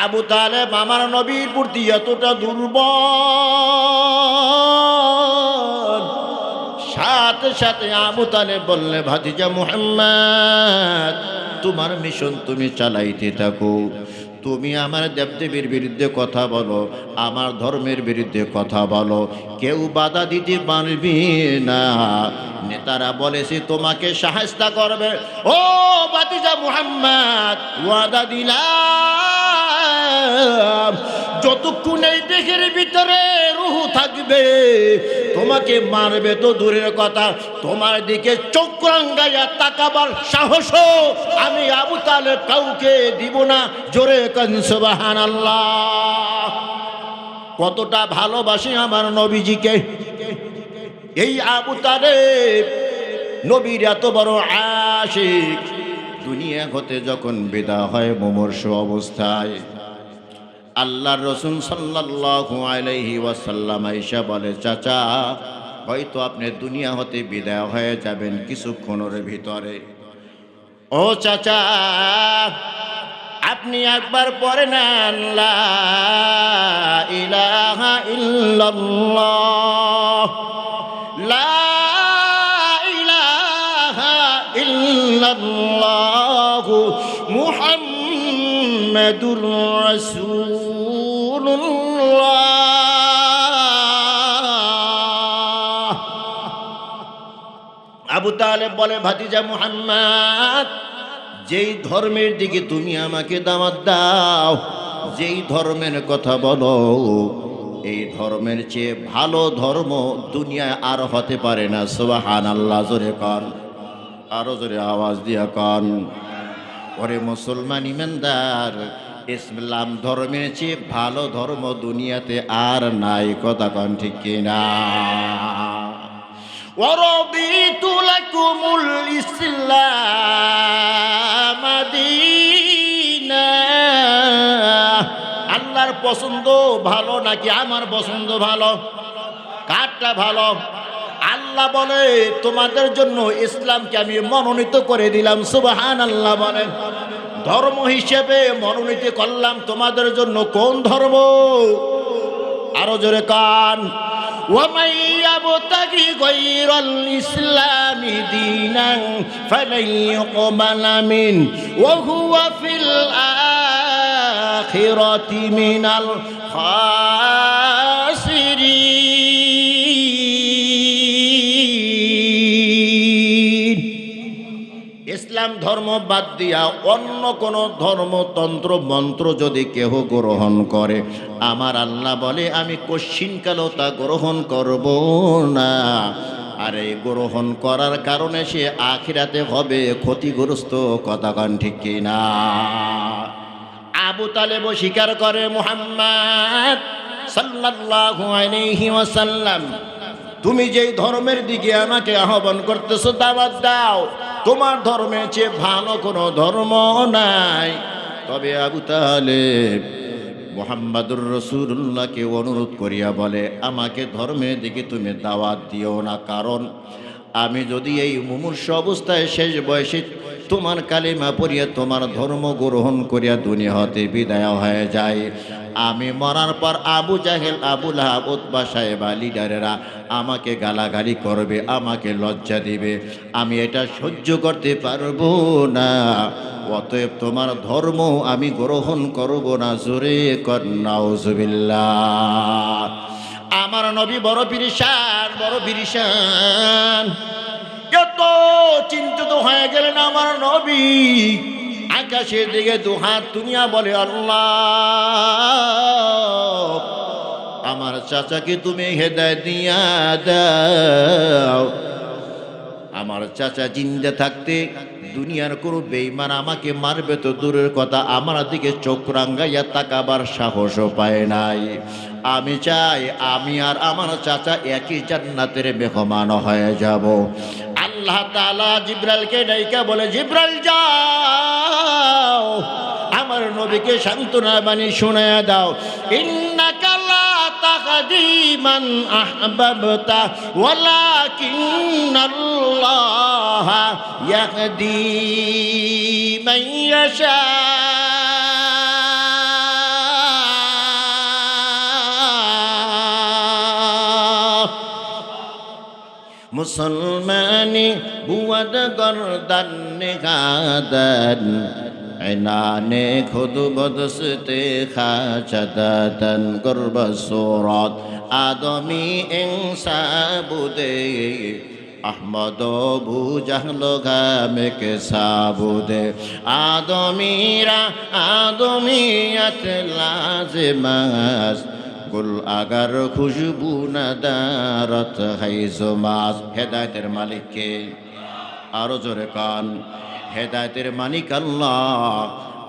আবু তালেব আমার নবীর প্রতি এতটা দুর্বল, সাথে সাথে আবু তালেব বললে, ভাতিজা মুহাম্মদ তোমার মিশন তুমি চালাইতে থাকো, তুমি আমার দেবদেবীর বিরুদ্ধে কথা বলো, আমার ধর্মের বিরুদ্ধে কথা বলো, কেউ বাধা দিতে পারবি না। নেতারা বলেছে তোমাকে সাহায্য করবে। ও ভাতিজা মুহাম্মদ ওয়াদা দিলাম যতক্ষণ এই দেহের ভিতরে রূহ থাকবে তোমাকে মারবে তো দূরের কথা, তোমার দিকে চোখ রাঙ্গাইয়া তাকাবার সাহসও আমি আবু তালেব কাউকে দিব না। জোরে কান সুবহানাল্লাহ। কতটা ভালোবাসি আমার নবীজিকে এই আবু তালেব, নবীর এত বড় আশিক। দুনিয়া হতে যখন বিদায় হয় মুমূর্ষু অবস্থায়, আল্লাহর রাসূল সাল্লাল্লাহু আলাইহি ওয়াসাল্লাম আয়েশা বলে, চাচা হয়তো আপনি দুনিয়া হতে বিদায় হয়ে যাবেন কিছুক্ষণের ভিতরে। ও চাচা আপনি একবার পড়ে নেন লা ইলাহা ইল্লাল্লাহ, লা ইলাহা ইল্লাল্লাহ মুহাম্মাদুর রাসূলুল্লাহ। আবু তালেব বলে, ভাতিজা মুহাম্মদ যেই ধর্মের দিকে তুমি আমাকে দাওয়াত দাও, যেই ধর্মের কথা বলো, এই ধর্মের চেয়ে ভালো ধর্ম দুনিয়ায় আর হতে পারে না। সুবহানাল্লাহ। জোরে কন, আরো জোরে আওয়াজ দিয়া কন। ওরে মুসলমান ইমানদার, ইসলাম ধর্মের চেয়ে ভালো ধর্ম দুনিয়াতে আর নাই। কথা কন ঠিক কিনা? ওয়ারাদিতু লাকুমুল ইসলাম দীনা। আল্লাহর পছন্দ ভালো নাকি আমার পছন্দ ভালো? কারটা ভালো? আল্লাহ বলে তোমাদের জন্য ইসলামকে আমি মনোনীত করে দিলাম। সুবহানাল্লাহ বলেন। ধর্ম হিসেবে মনোনীত করলাম তোমাদের জন্য কোন ধর্ম? আরো জোরে কান। ومن يبتغي غير الإسلام دينا فلن يقبل منه وهو في الآخرة من الخاسرين। ইসলাম ধর্ম বাদ দিয়া অন্য কোন ধর্মতন্ত্র মন্ত্র যদি কেহ গ্রহণ করে, আমার আল্লাহ বলে আমি কশ্চিনকালেও তা গ্রহণ করব না। আর এই গ্রহণ করার কারণে সে আখিরাতে হবে ক্ষতিগ্রস্ত। কথা কন ঠিক কিনা? আবু তালেব স্বীকার করে, মুহাম্মদ সাল্লাল্লাহু আলাইহি ওয়াসাল্লাম তুমি যেই ধর্মের দিকে আমাকে আহ্বান করতেছো দাওয়াত দাও, তোমার ধর্মের চেয়ে ভালো কোনো ধর্ম নাই। তবে আবু তালেব মুহাম্মাদুর রাসূলুল্লাহকে অনুরোধ করিয়া বলে, আমাকে ধর্মের দিকে তুমি দাওয়াত দিও না, কারণ আমি যদি এই মুমূর্ষু অবস্থায় শেষ বয়সে তোমার কালিমা পড়িয়া তোমার ধর্ম গ্রহণ করিয়া দুনিয়া হতে বিদায় হয়ে যায়, আমি মরার পর আবু জাহেল, আবু লাহাব, উতবা সাহেবা লিডারেরা আমাকে গালাগালি করবে, আমাকে লজ্জা দিবে, আমি এটা সহ্য করতে পারবো না। অতএব তোমার ধর্ম আমি গ্রহণ করব না। জোরে কর নাউজুবিল্লাহ। আমার নবী বড় পিরিশান, বড় পিরিশান, এত চিন্তিত হয়ে গেলেন আমার নবী। আকাশের দিকে দুহাত তুমিয়া বলে, আল্লাহ, আমার চাচাকে তুমি হেদায়েত দিয়া দাও। আমার চাচা জিন্দা থাকতে দুনিয়ার কোনো বেঈমান আমাকে মারবে তো দূরের কথা, আমার দিকে চোখ রাঙ্গাইয়া তাকাবার সাহসও পায় নাই। আমি চাই আমি আর আমার চাচা একই জান্নাতের মেহমান হয়ে যাব। আল্লাহ তাআলা জিব্রাইলকে ডাইকা বলে, জিব্রাইল যাও, আমার নবীকে সান্ত্বনা বাণী শোনায়া দাও। ইন্নাকা লা তাহদি মান আহবাবতা ওয়ালাকিন্নাল্লাহ ইয়াহদি মান ইয়াশা। মুসলমানি বুয়াদ গর্দান নিগাদান ইনানে খুদ বদসতে খাচাদান গর্ব সুরাত আদমি ইনসাবুদে আহমদ বু জাহল গামে কে সাবুদে আদমিরা আদমিয়াত লাজিমাস গুল আগার খুশবু নাদারত হাইজমাস। হেদায়েতের মালিক কে? আরো জোরে কান। হেদায়েতের মালিক আল্লাহ।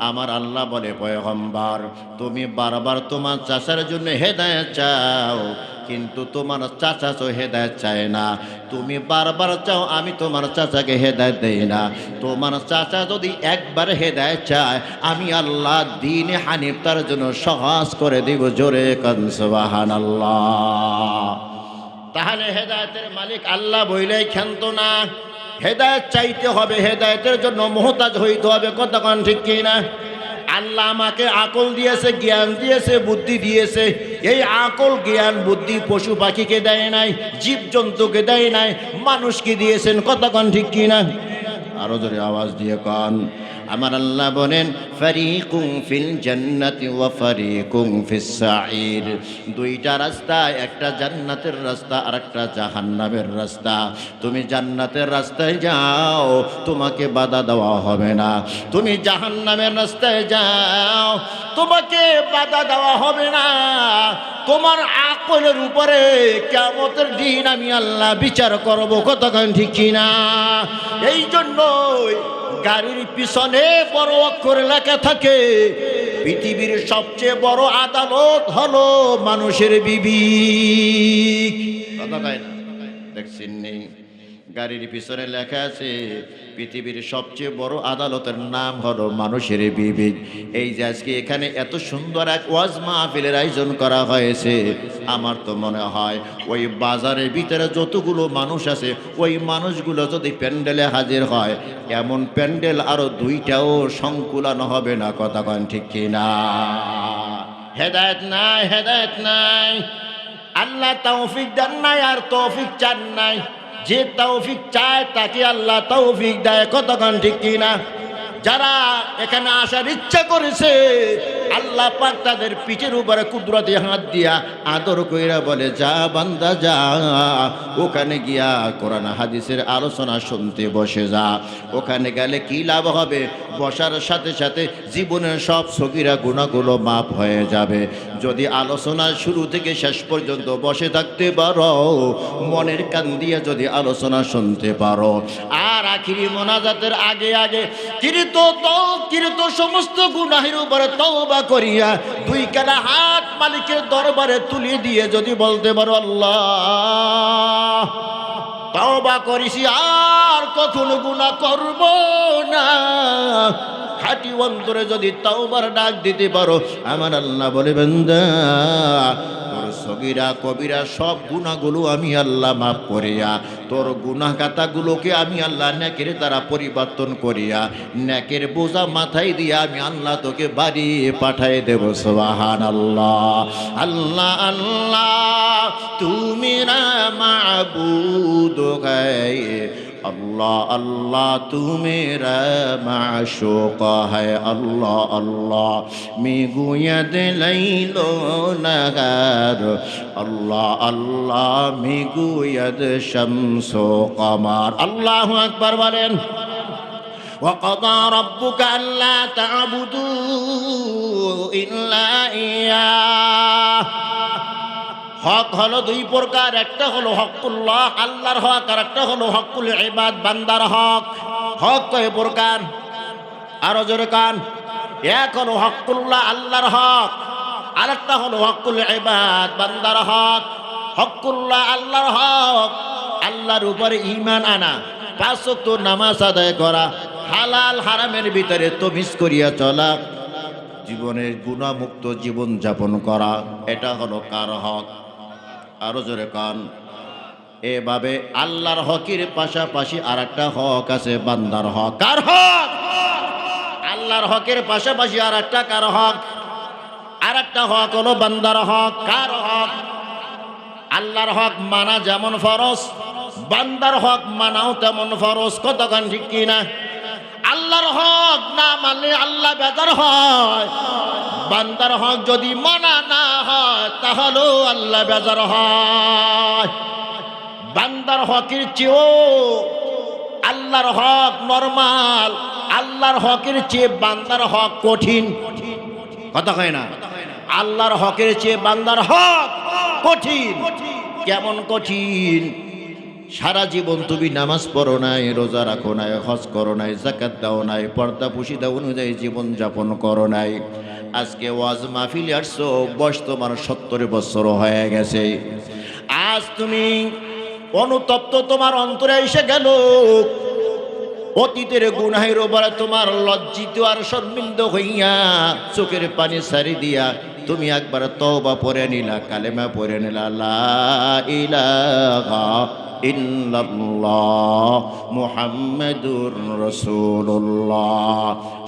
আমার আল্লাহ বলে, পয়গম্বর, তুমি বারবার তোমার চাচার জন্য হেদায়েত চাও, কিন্তু তোমার চাচা তো হেদায়েত চায় না। তুমি বারবার চাও, আমি তোমার চাচাকে হেদায়েত দেই না। তোমার চাচা যদি একবার হেদায়েত চায়, আমি আল্লাহ দ্বীনে হানিফ তার জন্য সহজ করে দিব। জোরে কান সুবহানাল্লাহ। তাহলে হেদায়েতের মালিক আল্লাহ বইলেই ক্ষান্ত না। হেদায়েত চাইতে হবে, হেদায়েতের জন্য মুহতাজ হইতে হবে। কতক্ষণ ঠিক কি না? আল্লাহ আমাকে আকল দিয়েছে, জ্ঞান দিয়েছে, বুদ্ধি দিয়েছে। এই আকল, জ্ঞান, বুদ্ধি পশু পাখিকে দেয় নাই, জীবজন্তুকে দেয় নাই, মানুষকে দিয়েছেন। কতক্ষণ ঠিক কি না? আরো জোরে আওয়াজ দিয়ে কান। আমার আল্লাহ বলেন, ফারিকুম ফিল জান্নাতি ওয়া ফারিকুম ফিস সাঈর। দুইটা রাস্তা, একটা জান্নাতের রাস্তা আর একটা জাহান্নামের রাস্তা। তুমি জান্নাতের রাস্তায় যাও, তোমাকে বাধা দেওয়া হবে না। তুমি জাহান্নামের রাস্তায় যাও, তোমাকে বাধা দেওয়া হবে না। তোমার আকলের উপরে কিয়ামতের দিন আমি আল্লাহ বিচার করব। কতক্ষণ ঠিক কিনা? এই জন্যই গাড়ির পিছনে বড় অক্ষরে লেখা থাকে, পৃথিবীর সবচেয়ে বড় আদালত হলো মানুষের বিবেক। কথা কয় না? দেখছেন নেই? গাড়ির পিছনে লেখা আছে, পৃথিবীর সবচেয়ে বড় আদালতের নাম হলো মানুষের বিবেক। এই যে আজকে এখানে এত সুন্দর এক ওয়াজ মাহফিলের আয়োজন করা হয়েছে, আমার তো মনে হয় ওই বাজারের ভিতরে যতগুলো মানুষ আছে, ওই মানুষগুলো যদি প্যান্ডেলে হাজির হয়, এমন প্যান্ডেল আরো দুইটাও সংকুলান হবে না। কথা কন ঠিক কিনা? হেদায়েত নাই, হেদায়েত নাই। আল্লাহ তৌফিক দেন নাই আর তৌফিক চান নাই। যে তৌফিক চায় তাকে আল্লাহ তৌফিক দেয়। কতক্ষণ ঠিক কিনা? যারা এখানে আসার ইচ্ছা করেছে, আল্লাহ পাক তাদের পিঠের উপরে কুদরতি হাত দিয়া আদর কইরা বলে, যা বান্দা যা, ওখানে গিয়া কোরআন হাদিসের আলোচনা শুনতে বসে যা। ওখানে গেলে কি লাভ হবে? বসার সাথে সাথে জীবনের সব সগীরা গুনাহগুলো মাফ হয়ে যাবে। যদি আলোচনা শুরু থেকে শেষ পর্যন্ত বসে থাকতে পারো, মনের কান দিয়ে যদি আলোচনা শুনতে পারো, আর আখিরি মোনাজাতের আগে আগে কিরিত সমস্ত গুনাহের উপরে তওবা করিয়া দুই কানা হাত মালিকের দরবারে তুলে দিয়ে যদি বলতে পারো, আল্লাহ, তওবা করেছি, আর কখনো গুনাহ করব না। খাঁটি অন্তরে যদি তাওবার ডাক দিতে পারো, আমার আল্লাহ বলে বান্দা তোর সগীরা কবিরা সব গুনাহগুলো আমি আল্লাহ মাফ করিয়া তোর গুনাহ খাতাগুলোকে আমি আল্লাহ নেকের দ্বারা পরিবর্তন করিয়া নেকের বোঝা মাথায় দিয়া আমি আল্লাহ তোকে বাড়ি পাঠাই দেব। সুবহানাল্লাহ। আল্লাহ আল্লাহ তুমি না মাবুদ গায়, अल्लाह अल्लाह तू मेरा माशूक है। अल्लाह अल्लाह मी गुयद लैलो नगार, अल्लाह अल्लाह मी गुयद शम्सो कमर। अल्लाहु अकबर बोलें। وقضى ربك ألا تعبدوا إلا إياه। হক হলো দুই প্রকার, একটা হলো হকুল্লাহ আল্লাহর হক, আর একটা হলো হকুল ইবাদ বান্দার হক। হক কয় প্রকার? আরো জোরে কান। এক হলো হকুল্লাহ আল্লাহর হক, আর একটা হলো হকুল ইবাদ বান্দার হক। হকুল্লাহ আল্লাহর হক, আল্লাহর উপরে ঈমান আনা, পাঁচ ওয়াক্ত নামাজ আদায় করা, হালাল হারামের ভিতরে তমিজ করিয়া চলা, জীবনের গুনাহমুক্ত জীবন যাপন করা, এটা হলো কার হক? আরো জোরে কান। এভাবে আল্লাহর হকের পাশাপাশি আর একটা হক আছে বান্দার হক। কার হক? আল্লাহর হকের পাশাপাশি আর একটা কার হক? আর একটা হক হলো বান্দার হক। কার হক? আল্লাহর হক মানা যেমন ফরজ, বান্দার হক মানাও তেমন ফরজ। কতক্ষণ ঠিক কিনা? আল্লাহর হক না মানলে আল্লাহ বেজার হয়, বান্দার হক যদি মানা না হয় তাহলেও আল্লাহ বেজার হয়। বান্দার হকের চেয়েও আল্লাহর হক নরমাল, আল্লাহর হকের চেয়ে বান্দার হক কঠিন। কথা কয় না? আল্লাহর হকের চেয়ে বান্দার হক কঠিন। কেমন কঠিন? সারা জীবন তুমি নামাজ পড়ো নাই, রোজা রাখো নাই, হজ করো নাই, যাকাত দাও নাই, পর্দা পুশিদা অনুযায়ী জীবন যাপন করো নাই। আজকে ওয়াজ মাহফিলে আসছো, বয়স তোমার 70 বছর হয়ে গেছে। আজ তুমি অনুতপ্ত, তোমার অন্তরে এসে গেল অতীতের গুনাহের উপরে তোমার লজ্জিত আর শর্মিন্দ হইয়া চোখের পানি সারি দিয়া তুমি একবার তওবা পড়ে নিলা, কালেমা পড়ে নিলা, লা ইলাহা ইল্লাল্লাহ মুহাম্মাদুর রাসূলুল্লাহ।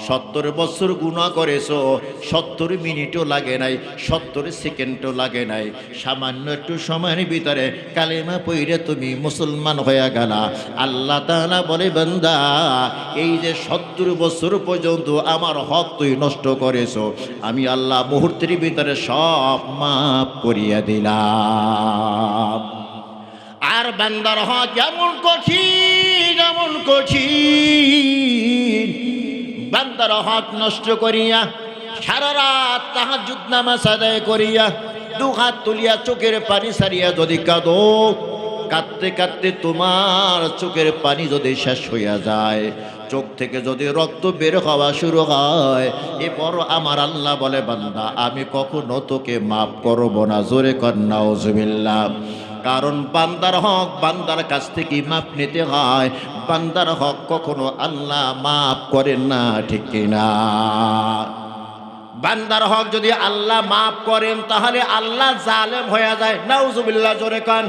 70 বছর গুনাহ করেছো, 70 মিনিটও লাগে নাই, 70 সেকেন্ডও লাগে নাই, সামান্য একটু সময়ের ভিতরে কালেমা পড়ে তুমি মুসলমান হয়ে গেলা। আল্লাহ তাআলা বলে বান্দা এই যে 70 বছর পর্যন্ত আমার হক তুই নষ্ট করেছো, আমি আল্লাহ মুহূর্তের ভিতরে সব মাফ করিয়া দিলাম। আর বান্দার হক এমন কঠিন, এমন কঠিন, বান্দার হক নষ্ট করিয়া সারা রাত তাহাজ্জুদ নামাজ আদায় করিয়া দু হাত তুলিয়া চোখের পানি সারিয়া যদি কাঁদো, কাঁদতে কাঁদতে তোমার চোখের পানি যদি শেষ হইয়া যায়, চোখ থেকে যদি রক্ত বের হওয়া শুরু হয়, এরপর আমার আল্লাহ বলে বান্দা আমি কখনো তোকে মাফ করব না। জোরে কর নাউজুবিল্লাহ। কারণ বান্দার হক বান্দার কাছ থেকে মাপ নিতে হয়, বান্দার হক কখনো আল্লাহ মাফ করেন না, ঠিক কিনা? বান্দার হক যদি আল্লাহ মাফ করেন তাহলে আল্লাহ জালেম হয়ে যায়। নাউজুবিল্লাহ। জোরে কান।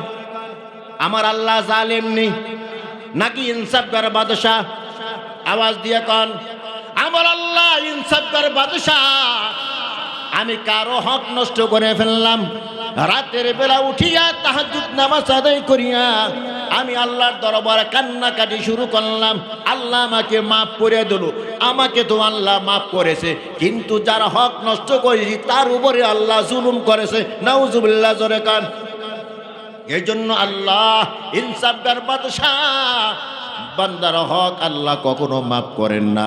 আমার আল্লাহ জালেম নেই নাকি ইনসাফগার বাদশাহ? আওয়াজ দিয়ে কান। আমার আল্লাহ ইনসাফগার বাদশাহ। আমি কারো হক নষ্ট করে ফেললাম, রাতের বেলা উঠিয়া তাহাজ্জুদ নামাজ আদায় করিয়া আমি আল্লাহর দরবারে কান্নাকাটি শুরু করলাম, আল্লাহ আমাকে মাফ করে দিল। আমাকে তো আল্লাহ মাফ করেছে, কিন্তু যার হক নষ্ট করেছি তার উপরে আল্লাহ জুলুম করেছে। নাউজুবিল্লাহ। জোরে কান। এই জন্য আল্লাহ ইনসাফগার বাদশাহ, বান্দার হক আল্লাহ কখনো মাফ করেন না।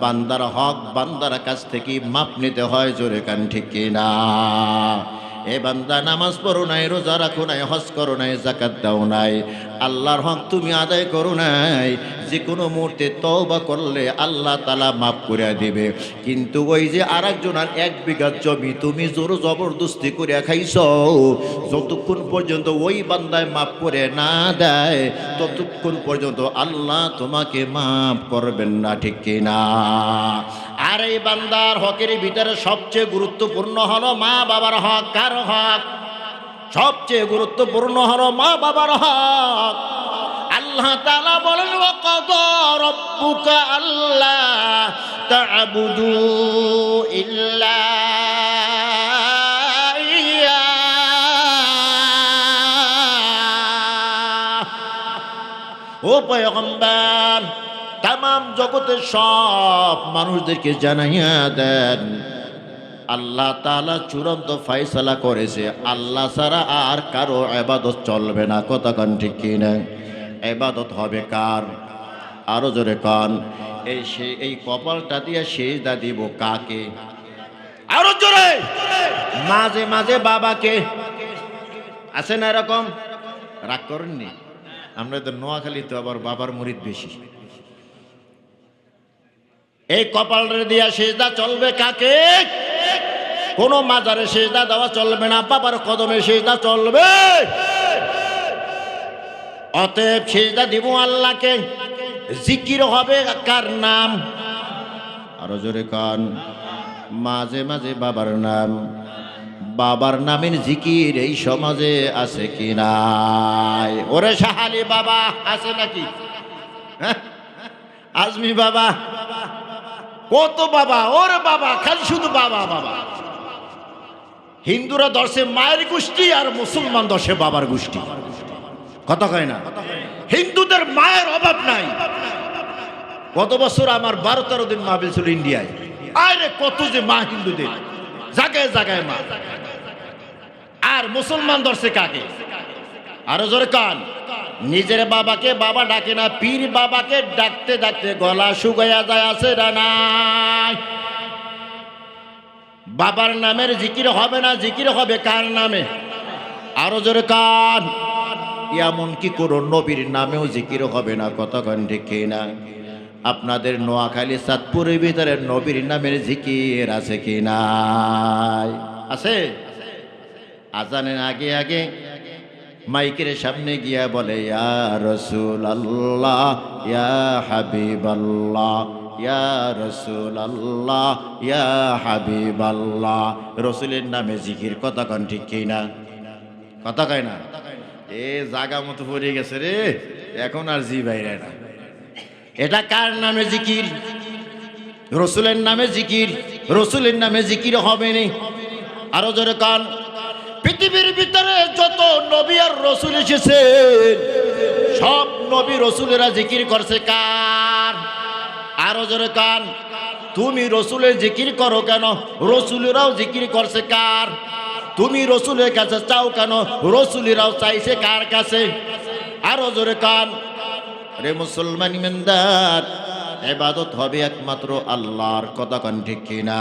বান্দার হক বান্দার কাছ থেকে মাপ নিতে হয়। জোরে কান, ঠিক কিনা? এ বান্দা নামাজ পড়ো নাই, রোজা রাখো নাই, হজ করো নাই, যাকাত দাও নাই, আল্লাহর হক তুমি আদায় করো নাই, যে কোনো মুহূর্তে তওবা করলে আল্লাহ তাআলা মাফ করে দিবে। কিন্তু ওই যে আরেকজনের 1 বিঘা জমি তুমি জোর জবরদস্তি করে খাইছো, যতক্ষণ পর্যন্ত ওই বান্দায় মাফ করে না দেয় ততক্ষণ পর্যন্ত আল্লাহ তোমাকে মাফ করবেন না, ঠিক কিনা? আর এই বান্দার হকের ভিতরে সবচেয়ে গুরুত্বপূর্ণ হলো মা বাবার হক। কার হক? সবচেয়ে গুরুত্বপূর্ণ হলো মা বাবার হক। আল্লাহ তাআলা বলেন, ওয়া কাদা রাব্বুকা আল্লা তা'বুদু ইল্লা ইয়্যাহু। ও পয়গম্বর, তামাম জগতের সব মানুষদেরকে জানাইয়া দেন, আল্লাহ তাআলা চূড়ান্ত ফয়সালা করেছে, আল্লাহ ছাড়া আর কারো ইবাদত চলবে না। কতক্ষণ ঠিক কিনা? ইবাদত হবে কার? আরো জোরে কান। এই কপালটা দিয়ে সেজদা দিব কাকে? আরো জোরে। মাঝে মাঝে বাবাকে। আছে না এরকম? রাগ করেননি? আমরা তো নোয়াখালীতে আবার বাবার মুরিদ বেশি। এই কপালটা দিয়া সেজদা চলবে কাকে? কোন মাজারে সেজদা দেওয়া চলবে না, বাবার কদমে সেজদা চলবে। অতএব সেজদা দিব আল্লাহকে। জিকির হবে কার নাম? আরো জোরে কান। মাঝে মাঝে বাবার নাম। বাবার নামের জিকির এই সমাজে আছে কি নাই? ওরে শাহালি বাবা আছে নাকি? হ্যাঁ, আজমি বাবা, কত বাবা, ওরে বাবা, খালি শুধু বাবা বাবা। হিন্দুরা দর্শে মায়ের গোষ্ঠী আর মুসলমান দর্শে বাবার গোষ্ঠী। কথা কয় না? হিন্দুদের মায়ের অভাব নাই। গত বছর আমার 12-13 দিন মাহফিল ছিল ইন্ডিয়ায়। আরে কত যে মা হিন্দুদের, জায়গায় জায়গায় মা। আর মুসলমান দর্শে কাকে? আরো জোরে কান। নিজের বাবাকে বাবা ডাকে না, পীর বাবাকে ডাকতে ডাকতে গলা শুকাইয়া যায়। আছে না নাই? বাবার নামের জিকির হবে না, জিকির হবে কার নামে? আরো জোরে কান। এমন কি করো নবীর নামেও জিকির হবে না? কতক্ষণ ঠিক না? আপনাদের নোয়াখালী চাঁদপুরের ভিতরে নবীর নামের জিকির আছে কি নাই? আছে। আজানের আগে আগে মাইকের সামনে গিয়া বলে, ইয়া রাসূলুল্লাহ, ইয়া হাবিবাল্লাহ, ইয়া রাসূলুল্লাহ, ইয়া হাবিবাল্লাহ। রসুলের নামে জিকির। কতক্ষণ ঠিক কিনা? কথা কয় না? এ জাগা মতো পড়ে গেছে রে, এখন আর জি বাইরে না। এটা কার নামে জিকির? রসুলের নামে জিকির। রসুলের নামে জিকির হবে না। আরো জোরে কান। পৃথিবীর ভিতরে যত নবী আর রসুল এসেছে, সব নবী রসুলেরা জিকির করছে কার? আরো জোরে কান। তুমি রসুলের জিকির করো কেন? রসুলেরাও জিকির করছে কার? তুমি রসুলের কাছে চাও কেন? রসুলেরাও চাইছে কার কাছে? আরো জোরে কান। রে মুসলমান ইমানদার, ইবাদত হবে একমাত্র আল্লাহর। কতক্ষণ ঠিক কিনা?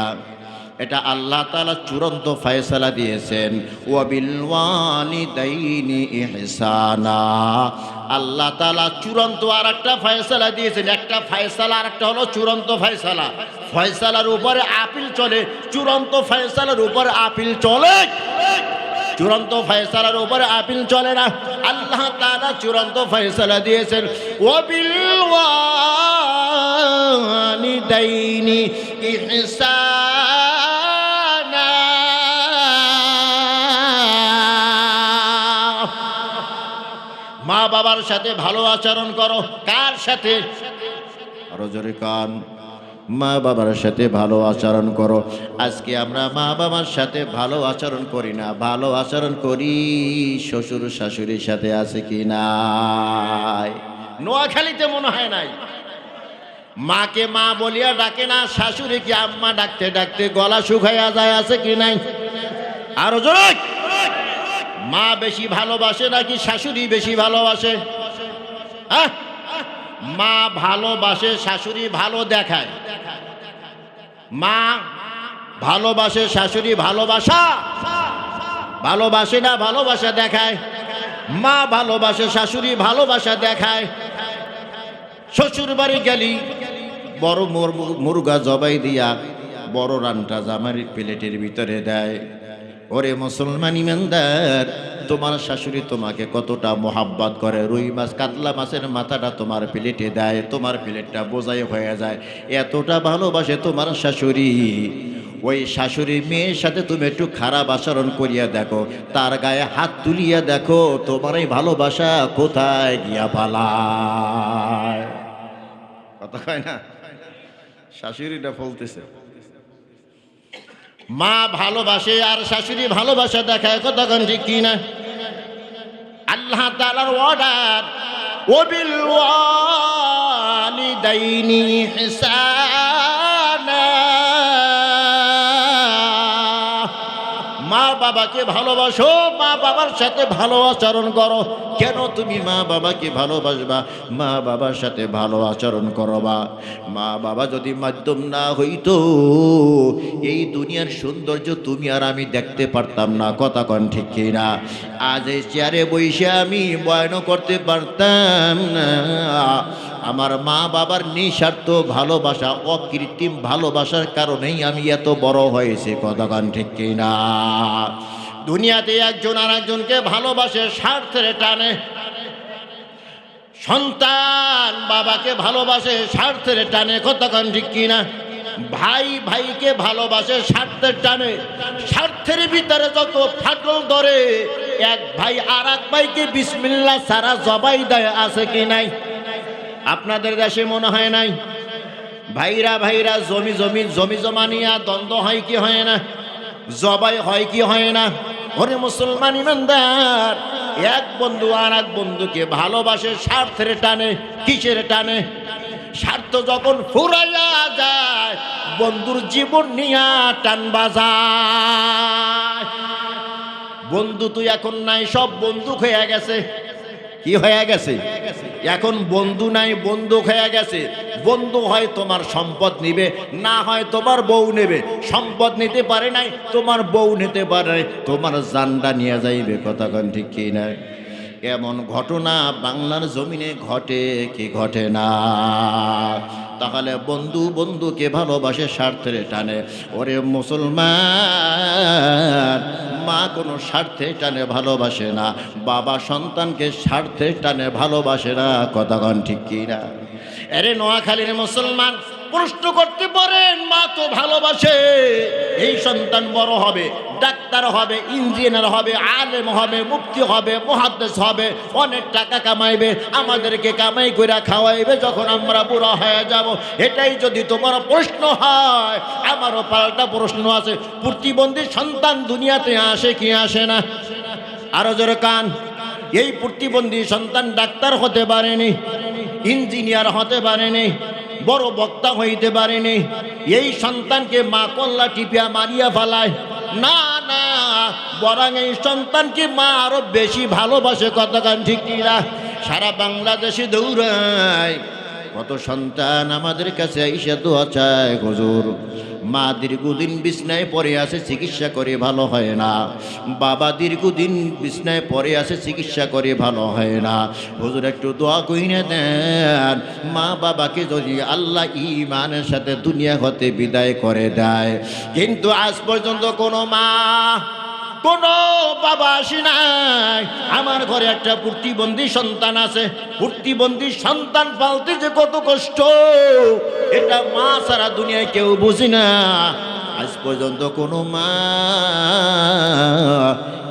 এটা আল্লাহ তাআলা চূড়ান্ত ফয়সালা দিয়েছেন, ওয়া বিল ওয়ালিদাইনি ইহসানা। আল্লাহ তাআলা চূড়ান্ত আর একটা ফয়সালা দিয়েছেন। একটা ফয়সালা আর একটা হলো চূড়ান্ত ফয়সালা। ফয়সালার উপরে আপিল চলে, চূড়ান্ত ফয়সালার উপরে আপিল চলে। চূড়ান্ত ফয়সালার উপরে আপিল চলে না। আল্লাহ তাআলা চূড়ান্ত ফয়সালা দিয়েছেন, ওয়া বিল ওয়ালিদাইনি ইহসানা। মা বাবার সাথে ভালো আচরণ করো। কার সাথে? আরো জোরে কান। মা বাবার সাথে ভালো আচরণ করো। আজকে আমরা মা বাবার সাথে ভালো আচরণ করি না, ভালো আচরণ করি শ্বশুর শাশুড়ির সাথে। আছে কি নাই? নোয়াখালীতে মনে হয় নাই। মাকে মা বলিয়া ডাকে না, শাশুড়িকে আম্মা ডাকতে ডাকতে গলা শুকাইয়া যায়। আছে কি নাই? আরো জোরে। মা বেশি ভালোবাসে নাকি শাশুড়ি বেশি ভালোবাসে? হ্যাঁ, মা ভালোবাসে, শাশুড়ি ভালো দেখায়। মা ভালোবাসে, শাশুড়ি ভালোবাসা ভালোবাসে না ভালোবাসা দেখায়। মা ভালোবাসে, শাশুড়ি ভালোবাসা দেখায়। শ্বশুর বাড়ি গেলি বড় মুরগা জবাই দিয়া বড় রানটা জামার প্লেটের ভিতরে দেয়। ওরে মুসলমান ইমানদার, তোমার শাশুড়ি তোমাকে কতটা মোহাব্বত করে। রুই মাছ কাতলা মাছের মাথাটা তোমার প্লেটে দেয়, তোমার প্লেটটা বোঝাই হয়ে যায়, এতটা ভালোবাসে তোমার শাশুড়ি। ওই শাশুড়ি মেয়ের সাথে তুমি একটু খারাপ আচরণ করিয়া দেখো, তার গায়ে হাত তুলিয়া দেখো, তোমার এই ভালোবাসা কোথায় গিয়া পালায়। কথা কয় না, শাশুড়িটা বলতেছে। মা ভালোবাসে আর শাশুড়ি ভালোবাসা দেখায়, কতক্ষণ ঠিক কিনা? আল্লাহ তাআলার অর্ডার, ওয়াবিল ওয়ালিদাইনি ইহসানা। মা বাবাকে ভালোবাসো, মা বাবার সাথে ভালো আচরণ করো। কেন তুমি মা বাবাকে ভালোবাসবা? মা বাবার সাথে ভালো আচরণ করবা। মা বাবা যদি মাধ্যম না হইতো, এই দুনিয়ার সৌন্দর্য তুমি আর আমি দেখতে পারতাম না। কথা কন ঠিক কিনা? আজ এই চেয়ারে বসে আমি বয়ান করতে পারতাম না। আমার মা বাবার নিঃস্বার্থ ভালোবাসা, অকৃত্রিম ভালোবাসার কারণেই আমি এত বড় হয়েছি। কথা কন ঠিক কিনা? দুনিয়াতে একজন আর একজনকে ভালোবাসে স্বার্থের টানে। সন্তান বাবাকে ভালোবাসে স্বার্থের টানে। কথা কন ঠিক কিনা? ভাই ভাইকে ভালোবাসে স্বার্থের টানে। স্বার্থের ভিতরে যত ফাটল ধরে, এক ভাই আর এক ভাইকে বিসমিল্লাহ ছাড়া জবাই দেয়, আছে কি নাই? আপনাদের দেশে মনে হয় নাই? ভাইরা ভাইরা জমি জমা নিয়ে দ্বন্দ্ব হয় কি হয় না? জবাই হয় কি হয় না? ওরে মুসলমান ইমানদার, এক বন্ধু আর এক বন্ধুকে ভালোবাসে স্বার্থের টানে। কিসের টানে? স্বার্থ যখন ফুরাইয়া যায়, বন্ধুর জীবন নিয়া টান বাজায়। বন্ধু তুই এখন নাই, সব বন্দুক হয়ে গেছে। কি হয়ে গেছে? এখন বন্ধু নাই, বন্দুক হয়ে গেছে। বন্ধু হয় তোমার সম্পদ নিবে, না হয় তোমার বউ নেবে। সম্পদ নিতে পারে নাই, তোমার বউ নিতে পারে নাই, তোমার জানটা নিয়ে যাইবে। কথা কন ঠিক কি না? এমন ঘটনা বাংলার জমিনে ঘটে কি ঘটে না? তাহলে বন্ধু বন্ধুকে ভালোবাসে স্বার্থের টানে। ওরে মুসলমান, মা কোনো স্বার্থে টানে ভালোবাসে না, বাবা সন্তানকে স্বার্থে টানে ভালোবাসে না। কথা কন ঠিক কিনা? আরে নোয়াখালীর মুসলমান প্রশ্ন করতে পারেন, মা তো ভালোবাসে, এই সন্তান বড় হবে, ডাক্তার হবে, ইঞ্জিনিয়ার হবে, আলেম হবে, মুফতি হবে, মুহাদ্দিস হবে, অনেক টাকা কামাইবে, আমাদেরকে কামাই করে খাওয়াইবে যখন আমরা বুড়া হয়ে যাব। এটাই যদি তোমার প্রশ্ন হয়, আমারও পাল্টা প্রশ্ন আছে। প্রতিবন্ধী সন্তান দুনিয়াতে আসে কি আসে না? আরো জোরে কান। এই প্রতিবন্ধী সন্তান ডাক্তার হতে পারেনি, ইঞ্জিনিয়ার হতে পারেনি, বড় বক্তা হইতে পারেনি। এই সন্তানকে মা কল্লা টিপিয়া মারিয়া ফেলায় না, না, বরং এই সন্তানকে মা আরো বেশি ভালোবাসে। কতক্ষণ ঠিক কিনা? সারা বাংলাদেশে দৌড়ায়, কত সন্তান আমাদের কাছে আইসা দোয়া চায়, হুজুর মা দীর্ঘদিন বিছনায় পড়ে আছে, চিকিৎসা করে ভালো হয় না। বাবা দীর্ঘদিন বিছনায় পড়ে আছে, চিকিৎসা করে ভালো হয় না। হুজুর একটু দোয়া কইরা দেন, মা বাবাকে যদি আল্লাহ ঈমানের সাথে দুনিয়া হতে বিদায় করে দেয়। কিন্তু আজ পর্যন্ত কোনো মা, কোনো বাবা আসি নাই। আমার ঘরে একটা প্রতিবন্ধী সন্তান আছে। প্রতিবন্ধী সন্তান পালতে যে কত কষ্ট, এটা মা সারা দুনিয়ায় কেউ বুঝি না। আজ পর্যন্ত কোনো মা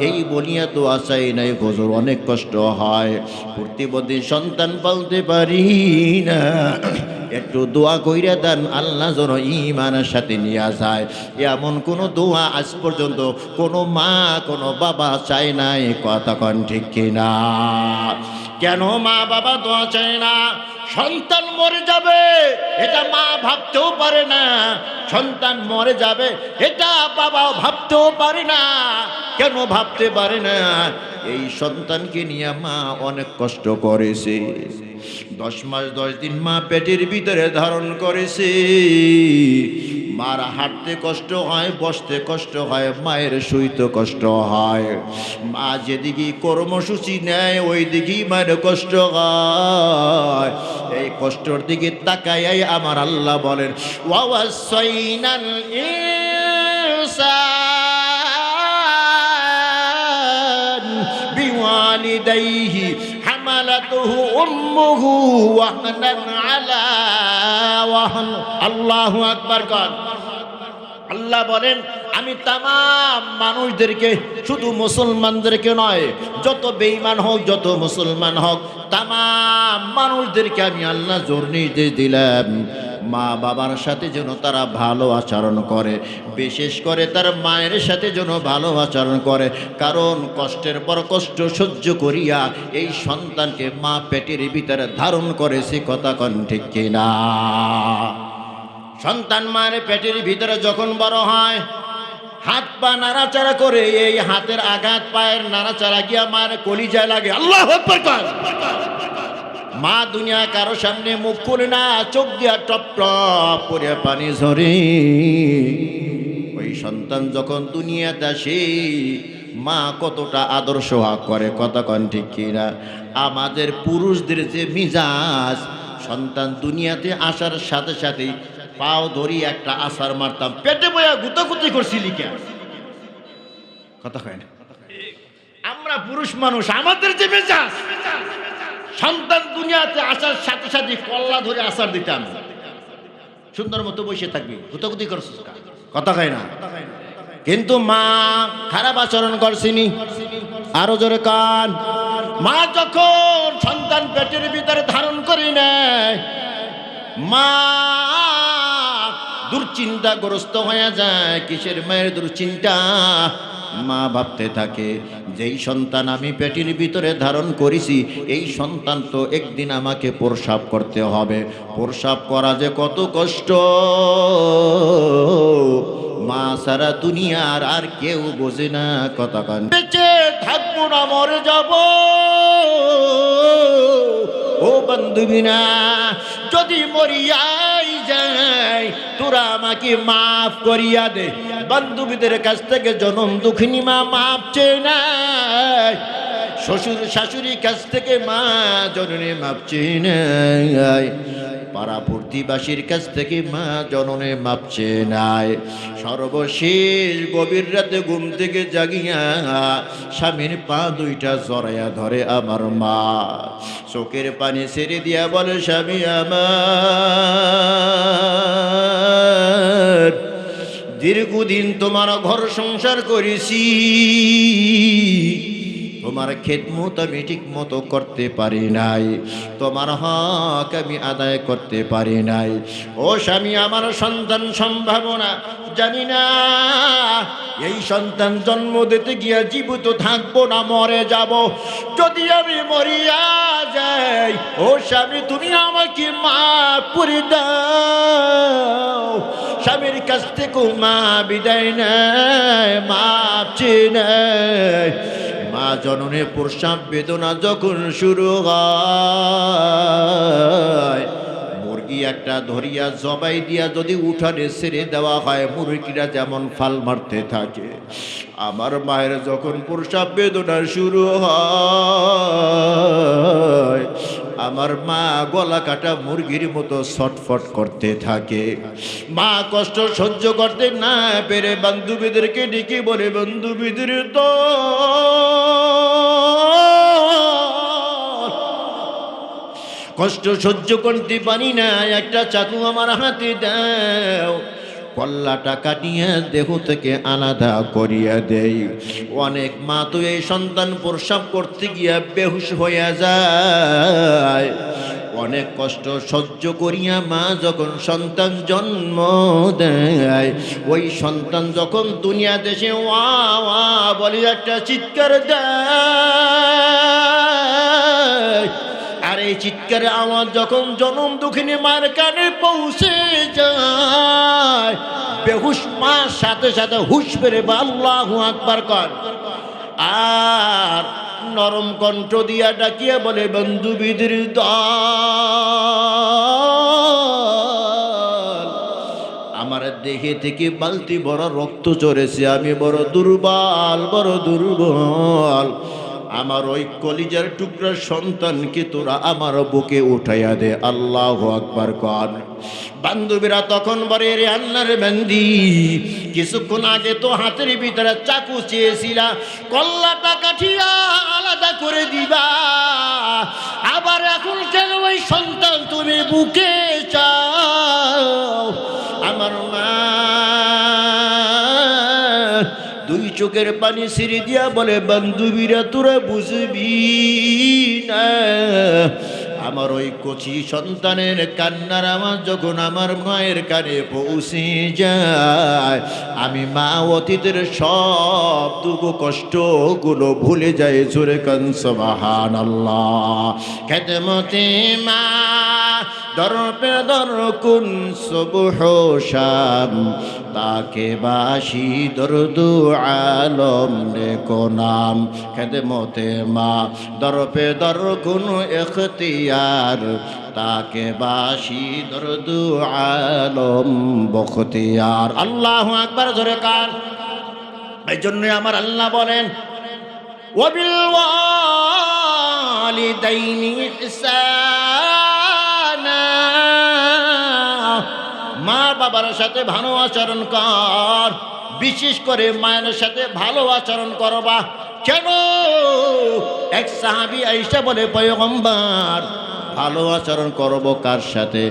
এই বলিয়া তো আশাই নাই, হুজুর অনেক কষ্ট হয়, প্রতিবন্ধী সন্তান পালতে পারি না। একটু দোয়া কইরা দেন, আল্লাহ যেন ঈমানের সাথে নিয়ে যায়। এমন কোনো দোয়া আজ পর্যন্ত কোনো মা কোনো বাবা চায় নাই। কথা কন ঠিক কিনা? কেন মা বাবা দোয়া চায় না? সন্তান মরে যাবে, এটা মা ভাবতেও পারে না। সন্তান মরে যাবে, এটা বাবাও ভাবতেও পারে না। কেন ভাবতে পারে না? এই সন্তানকে নিয়ে মা অনেক কষ্ট করেছে। 10 মাস 10 দিন মা পেটের ভিতরে ধারণ করেছে। মার হাঁটতে কষ্ট হয়, বসতে কষ্ট হয়, মায়ের শুইতে কষ্ট হয়। মা যেদিকে কর্মসূচি নেয় ওই দিকেই মায়ের কষ্ট হয়। এই কষ্টর দিকে তাকাই আমার আল্লাহ বলেন, ওয়াসাইনাল ইনসান বিওয়ালিদাইহি হামালাতুহু উম্মুহু ওয়াহনান আলা ওয়াহন। আল্লাহু আকবার কর। আল্লাহ বলেন, আমি তামাম মানুষদেরকে, শুধু মুসলমানদেরকে নয়, যত বেঈমান হোক, যত মুসলমান হোক, তামাম মানুষদেরকে আমি আল্লাহ জোর নির্দেশ দিলাম, মা বাবার সাথে যেন তারা ভালো আচরণ করে, বিশেষ করে তার মায়ের সাথে যেন ভালো আচরণ করে। কারণ কষ্টের পর কষ্ট সহ্য করিয়া এই সন্তানকে মা পেটের ভিতরে ধারণ করেছে, কথা কন ঠিক কিনা? সন্তান মায়ের পেটের ভিতরে যখন বড় হয়, হাত পা নাড়াচাড়া করে, এই হাতের আঘাত পায়ের নাড়াচাড়া গিয়া মায়ের কলিজায় লাগে। আল্লাহু আকবার কর। মা দুনিয়া কারো সামনে মুখ খুলে না, চোখ দিয়া টপ টপ করে পানি ঝরে। ওই সন্তান যখন দুনিয়াতে আসে, মা কতটা আদর্শ করে, কথা কন ঠিক কিনা? আমাদের পুরুষদের যে মিজাজ, সন্তান দুনিয়াতে আসার সাথে সাথেই পাও ধরি একটা আসার মারতাম, পেটে বয়া গুতাগুতি করছিলি কেন? কথা হয় না। আমরা পুরুষ মানুষ, আমাদের যে মেজাজ, সন্তান দুনিয়াতে আসার সাথে সাথে কল্লা ধরে আসার দিতাম, সুন্দর মতো বসে থাকবি, গুতাগুতি করছিস, কথা হয় না। কিন্তু মা খারাপ আচরণ করছিনি। আরো জোরে কান। মা যখন সন্তান পেটের ভিতরে ধারণ করি নেয়, মা দুশ্চিন্তাগ্রস্ত হয়ে যায়। কিসের মায়ের দুশ্চিন্তা? মা ভাবতে থাকে, যেই সন্তান আমি পেটের ভিতরে ধারণ করেছি, এই সন্তান তো একদিন আমাকে প্রসাব করতে হবে। প্রসাব করা যে কত কষ্ট, মা সারা দুনিয়ার আর কেউ বোঝে না, কথা কান। বেঁচে থাকবো না মরে যাব। ও বান্ধবীরা, যদি মরিয়াই যায়, তোরা আমাকে মাফ করিয়া দে। বান্ধবীদের কাছ থেকে জনম দুঃখিনী মা মাপ চেয়ে নেয়, শ্বশুর শাশুড়ির কাছ থেকে মা জননী মাপ চেয়ে নেয়, পাড়া প্রতিবাসীর কাছ থেকে মা জননে মাপ চেয়ে নেয়। সর্বশেষ গভীর রাতে ঘুম থেকে জাগিয়া স্বামীর পা দুইটা জড়াইয়া ধরে আমার মা, চোখের পানি ছেড়ে দিয়া বলে, স্বামী আমার, দীর্ঘদিন তোমার ঘর সংসার করেছি, তোমার খেদমত আমি ঠিক মতো করতে পারি নাই, তোমার হক আমি আদায় করতে পারি নাই। ও স্বামী, আমার সন্তান সম্ভাবনা জানি না, এই সন্তান জন্ম দিতে গিয়া জীবিত থাকবো না মরে যাব। যদি আমি মরিয়া যাই, ও স্বামী তুমি আমাকে মাফ করে দাও। স্বামীর কাছ থেকে মা বিদায় নেয়, মাপ চেয়ে নেয়। মা জননে প্রসাব বেদনা যখন শুরু হয়, মুরগি একটা ধরিয়া জবাই দিয়া যদি উঠানে ছেড়ে দেওয়া হয়, মুরগিরা যেমন ফাল মারতে থাকে, আমার মায়ের যখন প্রসাব বেদনা শুরু হয়, আমার মা গলা কাটা মুরগির মতো ছটফট করতে থাকে। মা কষ্ট সহ্য করতে না পেরে বান্ধবীদেরকে ডেকে বলে, বান্ধবীদের তো কষ্ট সহ্য করতে পারি না, একটা চাকু আমার হাতে দাও, কল্লাটা কাটিয়ে দেহ থেকে আলাদা করিয়া দেই। অনেক মা তো এই সন্তান প্রসাব করতে গিয়া বেহুশ হইয়া যায়। অনেক কষ্ট সহ্য করিয়া মা যখন সন্তান জন্ম দেয়, ওই সন্তান যখন দুনিয়া দেশে ওয়া ওয়া বলে একটা চিৎকার দেয়, আর এই চিৎকারের আওয়াজ যখন জনম দুঃখিনী মার কানে পৌঁছে যায়, বেহুশ মা সাথে সাথে হুশ ফেরে আল্লাহু আকবার কর। আর নরম কণ্ঠ দিয়া ডাকিয়া বলে, বান্ধবীদের দল, আমার দেহে থেকে বালতি বড় রক্ত ঝরেছে, আমি বড় দুর্বল, বড় দুর্বল। আমার ওই কলিজার টুকরা সন্তানকে তোরা আমার বুকে উঠাইয়া দে। আল্লাহু আকবার কর। বান্ধবীরা তখন বলে, রে আল্লাহর বান্দি, কিছুক্ষণ আগে তো হাতের ভিতরে চাকু চেয়েছিলা, কল্লাটা কাঠিয়া আলাদা করে দিবা, আবার এখন কেন ওই সন্তান তুমি বুকে চাও? আমার মা দুই চোখের পানি ছিঁড়ে দিয়া বলে, বান্ধবীরা তোরা বুঝবি না, আমার ওই কচি সন্তানের কান্নার আওয়াজ যখন আমার মায়ের কানে পৌঁছে যায়, আমি মা অতীতের সব দুঃখ কষ্টগুলো ভুলে যাই। জোরে কান সুবহানাল্লাহ। খেদমতে মা দর পে দর কুন সুবহ শাম, তাকে বাসি দরদু আলম নেকো নাম। খেদমতে মা দর পে দর কুন ইখতিয়ার, তাকে বাসি দরদু আলম বখতিয়ার। আল্লাহু আকবার। জোরে কান। এই জন্য আমার আল্লাহ বলেন, ওয়াবিল ওয়ালিদাইনি ইহসানা, মা বাবার সাথে ভালো আচরণ কর, বিশেষ করে মায়ের সাথে ভালো আচরণ করবা। কেন? এক সাহাবী আয়েশা বলে, পয়গম্বর ভালো আচরণ করব কার সাথে?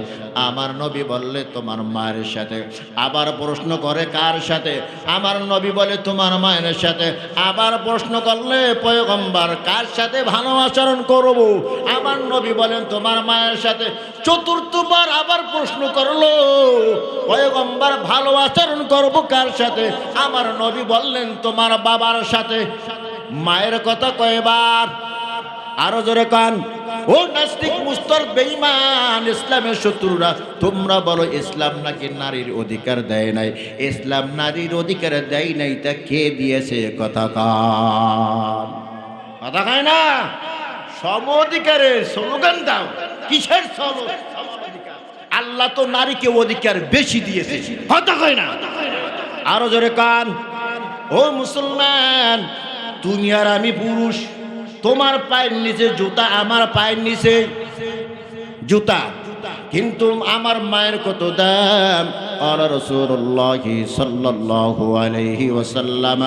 আমার নবী বললে তোমার মায়ের সাথে। আবার প্রশ্ন করে কার সাথে? আমার নবী বলে তোমার মায়ের সাথে। আবার প্রশ্ন করলে পয়গম্বর কার সাথে ভালো আচরণ করব? আমার নবী বলেন তোমার মায়ের সাথে। চতুর্থবার আবার প্রশ্ন করলো, পয়গম্বর ভালো আচরণ করব কার সাথে? আমার নবী বললেন তোমার বাবার সাথে। মায়ের কথা কয়বার? আরো জোরে কান। ও নাস্তিক, মুস্তার, বেঈমান, ইসলামের শত্রুরা, তোমরা বলো ইসলাম নাকি নারীর অধিকার দেয় নাই? ইসলাম নারীর অধিকার দেয় নাই, তা কে দিয়েছে? কথা কান। কথা কয় না? সম অধিকারের স্লোগান দাও। কিসের সম অধিকার? আল্লাহ তো নারীকে অধিকার বেশি দিয়েছে। কথা কয় না? আরো জোরে কান। ও মুসলমান, তুমি আর আমি পুরুষ, তোমার পায়ের নিচে জুতা, আমার পায়ের নিচে জুতা, কিন্তু আমার মায়ের কত দাম। আর রাসূলুল্লাহ সাল্লাল্লাহু আলাইহি ওয়াসাল্লাম,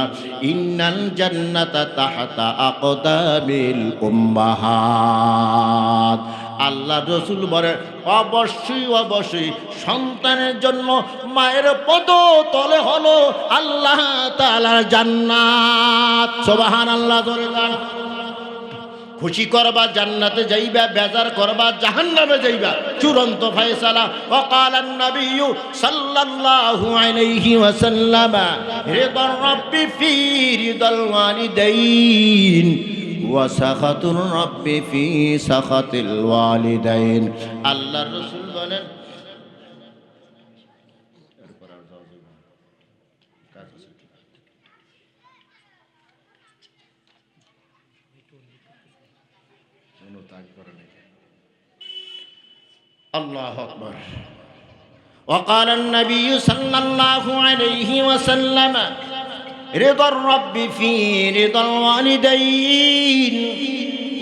ইন্নাল জান্নাতা তাহতা আকদামিল উম্মাহাত। আল্লাহ রসুল বলে, অবশ্যই অবশ্যই সন্তানের জন্য মায়ের পদ তলে হলো আল্লাহ তাআলার জান্নাত। সুবহানাল্লাহ। জোরে বলেন। খুশি করবা জান্নাতে যাইবা, বেজার করবা জাহান্নামে যাইবা, চূড়ান্ত ফয়সালা। ওয়াকালান নবিয়্যু সাল্লাল্লাহু আলাইহি ওয়াসাল্লাম, রিদার রাব্বি ফি রিদাল ওয়ালিদাইন ওয়া সাখাতুর রাব্বি ফি সাখাতিল ওয়ালিদাইন। আল্লাহর রাসূল বলেন, আল্লাহু আকবার। وقال النبي صلى الله عليه وسلم، رضا الرب في رضا الوالدين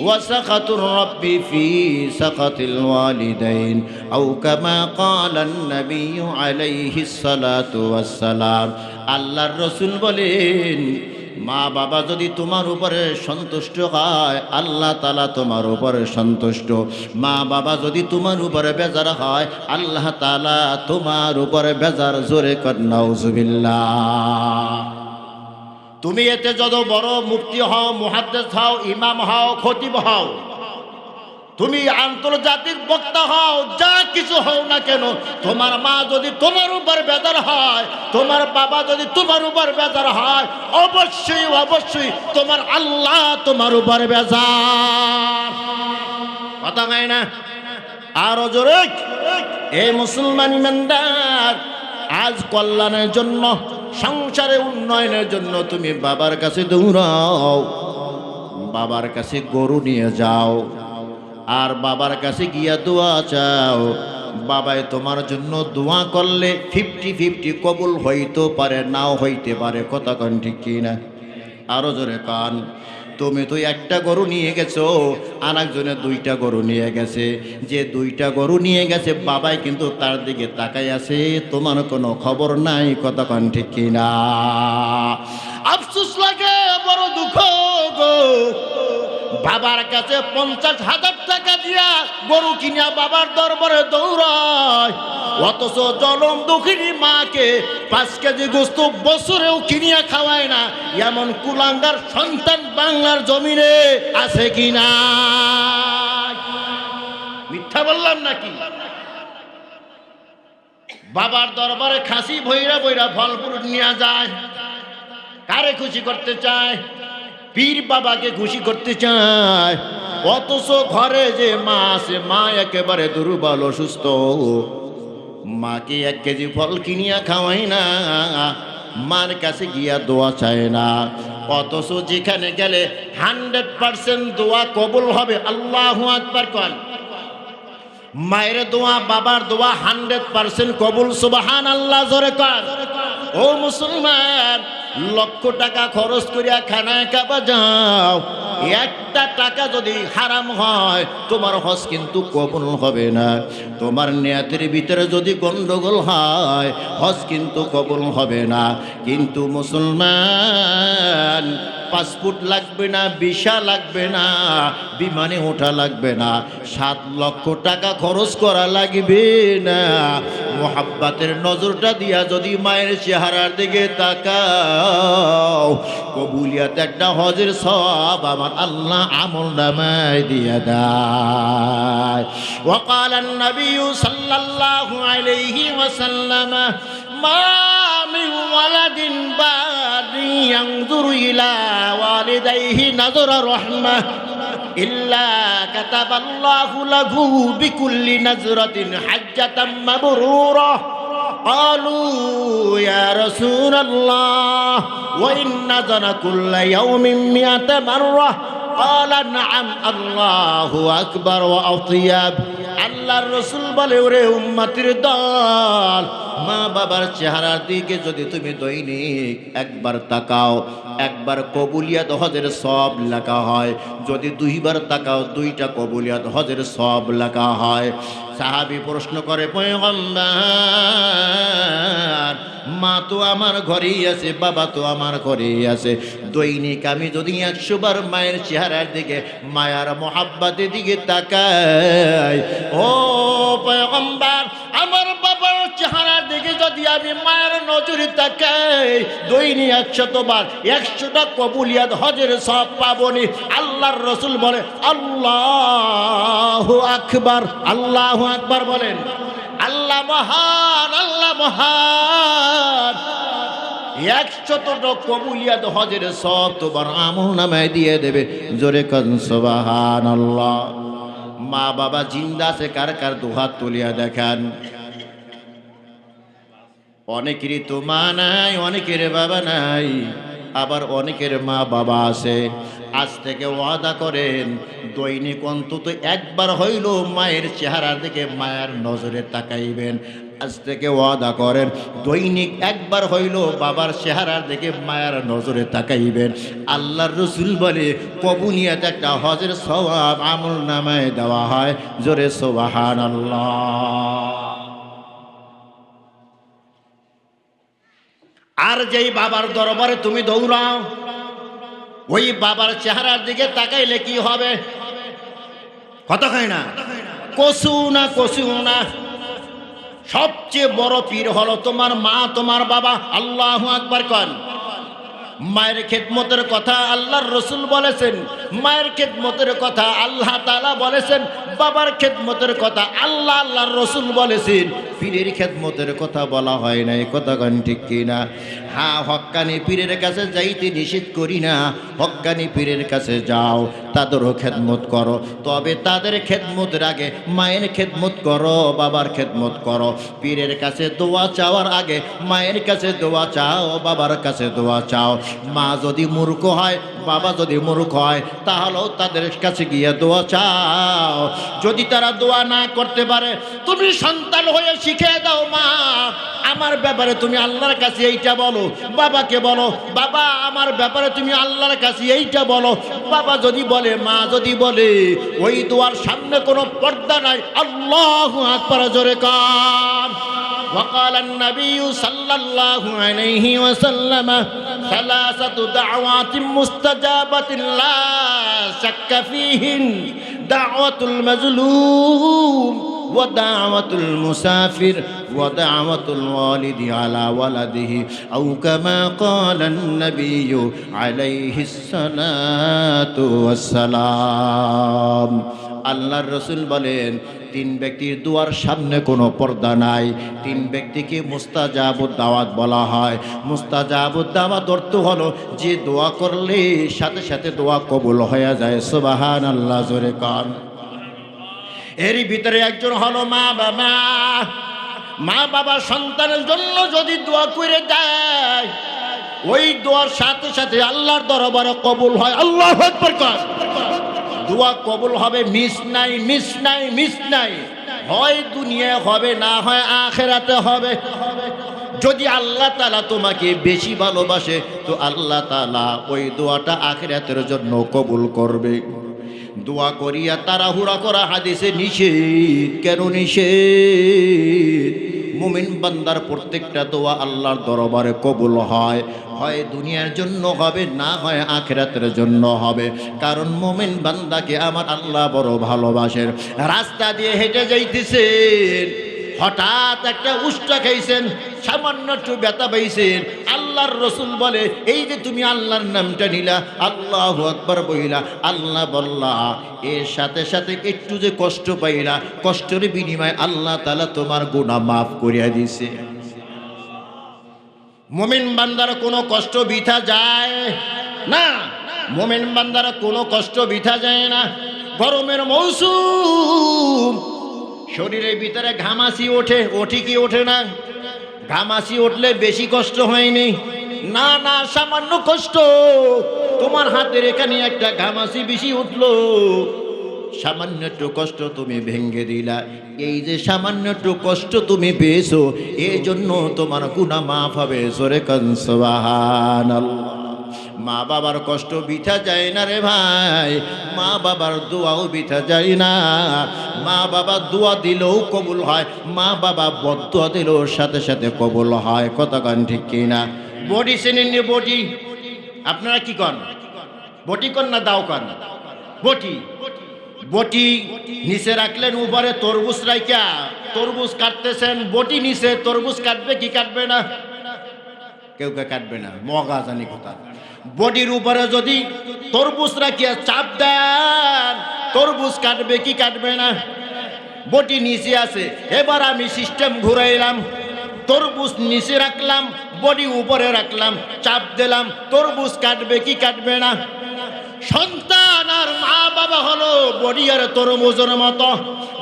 وسخط الرب في سخط الوالدين، أو كما قال النبي عليه الصلاة والسلام। আল্লাহর রাসূল বলেন, মা বাবা যদি তোমার উপরে সন্তুষ্ট হয়, আল্লাহ তাআলা তোমার উপরে সন্তুষ্ট। মা বাবা যদি তোমার উপরে বেজার হয়, আল্লাহ তাআলা তোমার উপরে বেজার। জোরে কর নাউজুবিল্লাহ। তুমি এতে যত বড় মুফতি হও, মুহাদ্দিস হও, ইমাম হও, খতিব হও, তুমি আন্তর্জাতিক বক্তা হও, যা কিছু হও না কেন, তোমার মা যদি তোমার উপর বেজার হয়, তোমার বাবা যদি তোমার উপর বেজার হয়, অবশ্যই অবশ্যই তোমার আল্লাহ তোমার উপর বেজার। কথা কয় না? আরো জোরে। এই মুসলমান ইমানদার, আজ কল্যাণের জন্য, সংসারে উন্নয়নের জন্য তুমি বাবার কাছে দৌড়াও, বাবার কাছে গরু নিয়ে যাও, আর বাবার কাছে গিয়া দোয়া চাও, বাবাই তোমার জন্য দোয়া করলে 50-50 কবুল হইতে পারে, নাও হইতে পারে। কথা কন ঠিক কি না? আরো জোরে কান। তুমি তো একটা গরু নিয়ে গেছো, আর একজনে 2টা গরু নিয়ে গেছে। যে 2টা গরু নিয়ে গেছে বাবাই কিন্তু তার দিকে তাকাই আছে, তোমার কোনো খবর নাই। কথা কন ঠিক কি না? আফসোস লাগে, বড় দুঃখ গো। বাবার কাছে 50,000 টাকা দিয়া গরু কিনা বাবার দরবারে দৌড়ায়, অথচ জনম দুঃখিনী মাকে 5 কেজি গোস্ত বছরেও কিনিয়া খাওয়ায় না। এমন কুলাঙ্গার সন্তান বাংলার জমিনে আছে কিনা? মিথ্যা বললাম নাকি? বাবার দরবারে খাসি ভৈরা ভৈরা ফলপুর নিয়ে যায়। কারে খুশি করতে চায়? পীর বাবাকে খুশি করতে চায়। অথচ ঘরে যে মা আছে, মা একেবারে দুর্বল অসুস্থ, মাকে 1 কেজি ফল কিনিয়া খাওয়াই না, মার কাছে গিয়া দোয়া চায় না। অথচ যেখানে গেলে 100% দোয়া কবুল হবে। আল্লাহু আকবার কন। মায়ের দোয়া, বাবার দোয়া 100% কবুল। সুবহানাল্লাহ জোরে কন। ও মুসলমান, লক্ষ টাকা খরচ করিয়া খানায় কাবা যাও, 1টা টাকা যদি হারাম হয় তোমার হজ কিন্তু কবুল হবে না। তোমার নিয়তের ভিতরে যদি গন্ডগোল হয় হজ কিন্তু কবুল হবে না। কিন্তু মুসলমান, পাসপোর্ট লাগবে না, ভিসা লাগবে না, বিমানে ওঠা লাগবে না, 7 লক্ষ টাকা খরচ করা লাগবে না। মোহাব্বতের নজরটা দিয়া যদি মায়ের চেহারার দিকে তাকাও, কবুলিয়াত একটা হজের সওয়াব আমার আল্লাহ আমল নামায় দিয়া দেয়। ওয়াকাল আন-নবী সাল্লাল্লাহু আলাইহি ওয়াসাল্লাম, মা মিন ওয়ালাদিন বাদি ইয়ানজুরু ইলা ওয়ালিদাইহি নাযরা রাহমাহ ইল্লা কাতাবাল্লাহু লাহু বিকুল্লি নাযরাতিন হাজ্জাতাম মাবরুরা। قالوا يا رسول الله وإن نذر كل يوم 100 مرة قال نعم الله أكبر وأطيب। আল্লাহর রাসূল বলে, ওরে উম্মতের দল, মা বাবার চেহারার দিকে যদি তুমি দৈনিক একবার তাকাও, একবার কবুলিয়াত হজের সওয়াব লেখা হয়। যদি 2বার তাকাও, 2টা কবুলিয়াত হজের সওয়াব লেখা হয়। সাহাবী প্রশ্ন করে, পয়গম্বর, মা তো আমার ঘরেই আছে, বাবা তো আমার ঘরেই আছে, দৈনিক আমি যদি 100 বার মায়ের চেহারার দিকে, মায়ার মোহাব্বতের দিকে তাকাই, ও পয়গম্বর, আমার বাবার চেহারার দিকে যদি আমি মায়ের নজরে তাকাই, দৈনিক 100 বার 100টা কবুলিয়াত হজের সওয়াব পাবনি। আল্লাহর রাসূল বলে, আল্লাহু আকবার। আল্লাহু আকবার বলেন। আল্লাহ মহান, আল্লাহ মহান। 100টা কবুলিয়াত হজের সওয়াব তোমার আমলনামায় দিয়ে দেবে। জোরে কান সুবহানাল্লাহ। মা বাবা জিন্দা আছে, কার কার দুহাত তুলিয়া দেখান। অনেকেরই তো মা নাই, অনেকের বাবা নাই, আবার অনেকের মা বাবা আছে। আজ থেকে ওয়াদা করেন, দৈনিক অন্তত একবার হইল মায়ের চেহারার দিকে, মায়ের নজরে তাকাইবেন। আজ থেকে ওয়াদা করেন, দৈনিক একবার হইল বাবার চেহারার দিকে, মায়ের নজরে তাকাইবেন। আল্লাহর রাসূল বলে, কবুলিয়াত একটা হজের সওয়াব আমল নামায় দেওয়া হয়। জোরে সুবহানাল্লাহ। আর যেই বাবার দরবারে তুমি দৌড়াও, ওই বাবার চেহারার দিকে তাকাইলে কি হবে? কথা কয় না, কসু না, কসু না। সবচেয়ে বড় পীর হলো তোমার মা, তোমার বাবা। আল্লাহু আকবার কন। মায়ের খেদমতের কথা আল্লাহর রাসূল বলেছেন, মায়ের খেদমতের কথা আল্লাহ তাআলা বলেছেন, বাবার খেদমতের কথা আল্লাহ, আল্লাহর রাসূল বলেছেন। পীরের খেদমতের কথা বলা হয় না। কথা কন ঠিক কিনা? হ্যাঁ, হক্কানি পীরের কাছে যাইতে নিষেধ করি না, হক্কানি পীরের কাছে যাও, তাদেরও খেদমত করো, তবে তাদের খেদমতের আগে মায়ের খেদমত করো, বাবার খেদমত করো। পীরের কাছে দোয়া চাওয়ার আগে মায়ের কাছে দোয়া চাও, বাবার কাছে দোয়া চাও। মা যদি মূর্খ হয়, বাবা যদি মূর্খ হয়, তাহলেও তাদের কাছে গিয়ে দোয়া চাও। যদি তারা দোয়া না করতে পারে, তুমি সন্তান হয়ে শিখিয়ে দাও, মা আমার ব্যাপারে তুমি আল্লাহর কাছে এইটা বলো, বাবাকে বলো, বাবা আমার ব্যাপারে তুমি আল্লাহর কাছে এইটা বলো। বাবা যদি বলে, মা যদি বলে, ওই দোয়ার সামনে কোনো পর্দা নাই। আল্লাহু আকবার, জোরে কান। وقال النبي صلى الله عليه وسلم ثلاثة دعوات مستجابة لا شك فيهن دعوة المظلوم ودعوة المسافر ودعوة الوالد على ولده أو كما قال النبي عليه الصلاة والسلام আল্লাহর রাসূল বলেন, তিন ব্যক্তির দুয়ার সামনে কোনো পর্দা নাই। তিন ব্যক্তিকে মুস্তাজাবুদ দাওয়াত বলা হয়। মুস্তাজাবুদ দাওয়াত অর্থ হলো যে দোয়া করলে সাথে সাথে দোয়া কবুল হয়ে যায়। সুবহানাল্লাহ, জোরে কান। এরই ভিতরে একজন হলো মা বাবা। মা বাবা সন্তানের জন্য যদি দোয়া করে দেয়, ওই দোয়ার সাথে সাথে আল্লাহর দরবারে কবুল হয়। আল্লাহু আকবার কর। দোয়া কবুল হবে, মিস নাই, মিস নাই, মিস নাই। হয় দুনিয়া হবে, না হয় আখিরাতে হবে। যদি আল্লাহ তাআলা তোমাকে বেশি ভালোবাসে, তো আল্লাহ তাআলা ওই দোয়াটা আখিরাতের জন্য কবুল করবে। দোয়া করিয়া তাড়াহুড়া করা হাদিসে নিষেধ। কেন নিষেধ? মুমিন বান্দার প্রত্যেকটা দোয়া আল্লাহর দরবারে কবুল হয়। হয় দুনিয়ার জন্য হবে, না হয় আখিরাতের জন্য হবে। কারণ মুমিন বান্দাকে আমার আল্লাহ বড় ভালোবাসেন। রাস্তা দিয়ে হেঁটে যাইতেছেন, হঠাৎ একটা উষ্টা খাইছেন, সামান্য একটু ব্যথা পাইছেন, আল্লাহর রাসূল বলে, এই যে তুমি আল্লাহর নামটা নিলা, আল্লাহু আকবার বইলা, আল্লাহ বললা, এর সাথে সাথে একটু যে কষ্ট পাইলা, কষ্টের বিনিময়ে আল্লাহ তাআলা তোমার গুনাহ মাফ করিয়া দিছে। মুমিন বান্দার কোনো কষ্ট বৃথা যায় না। মুমিন বান্দার কোনো কষ্ট বৃথা যায় না। গরমের মৌসুম, শরীরের ভিতরে ঘামাচি ওঠে, ওঠে কি ওঠে না? ঘামাচি উঠলে বেশি কষ্ট হয়নি? না না, সামান্য কষ্ট। তোমার হাতের এখানে একটা ঘামাচি বেশি উঠলো, সামান্য একটু কষ্ট তুমি ভেঙ্গে দিলা। এই যে সামান্য একটু কষ্ট তুমি পেয়েছো, এই জন্য তোমার গুনাহ মাফ হবে। জোরে কান সুবহানাল্লাহ। মা বাবার কষ্ট বৃথা যায় না রে ভাই, মা বাবার দোয়াও বৃথা যায় না। মা বাবা দোয়া দিলেও কবুল হয়, মা বাবা বদদোয়া দিলেও সাথে সাথে কবুল হয়। কথা কান ঠিক কিনা? বডি চেনেননি? বডি আপনারা কি কন? বটি কন না দাও কন? বটি। বটি নিচে রাখলেন, উপরে তরমুজ রাইখা তরমুজ কাটতেছেন। বটি নিচে, তরমুজ কাটবে কি কাটবে না? কেউ কে কাটবে না, মগা জানি কথা। বডির উপরে যদি তরমুজ রাখিয়া চাপ দেন, তরমুজ কাটবে কি কাটবে না? বটি নিচে আছে। এবার আমি সিস্টেম ঘুরাইলাম, তরমুজ নিচে রাখলাম, বডি উপরে রাখলাম, চাপ দিলাম, তরমুজ কাটবে কি কাটবে না? সন্তান আর মা বাবা হলো বডি আর তরমুজের মতো।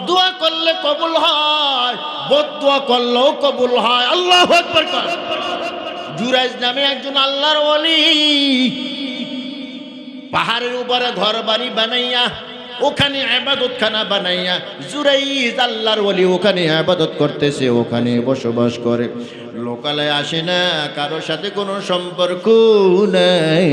দোয়া করলে কবুল হয়, বদদোয়া করলেও কবুল হয়। আল্লাহু আকবার। জুরাইজ নামে একজন আল্লাহর ওলি, পাহাড়ের উপরে ঘর বাড়ি বানাইয়া, ওখানে ইবাদতখানা বানাইয়া জুরাইজ আল্লাহর ওলি ওখানে ইবাদত করতেছে, ওখানে বসবাস করে। লোকালয়ে আসে না, কারোর সাথে কোনো সম্পর্ক নাই।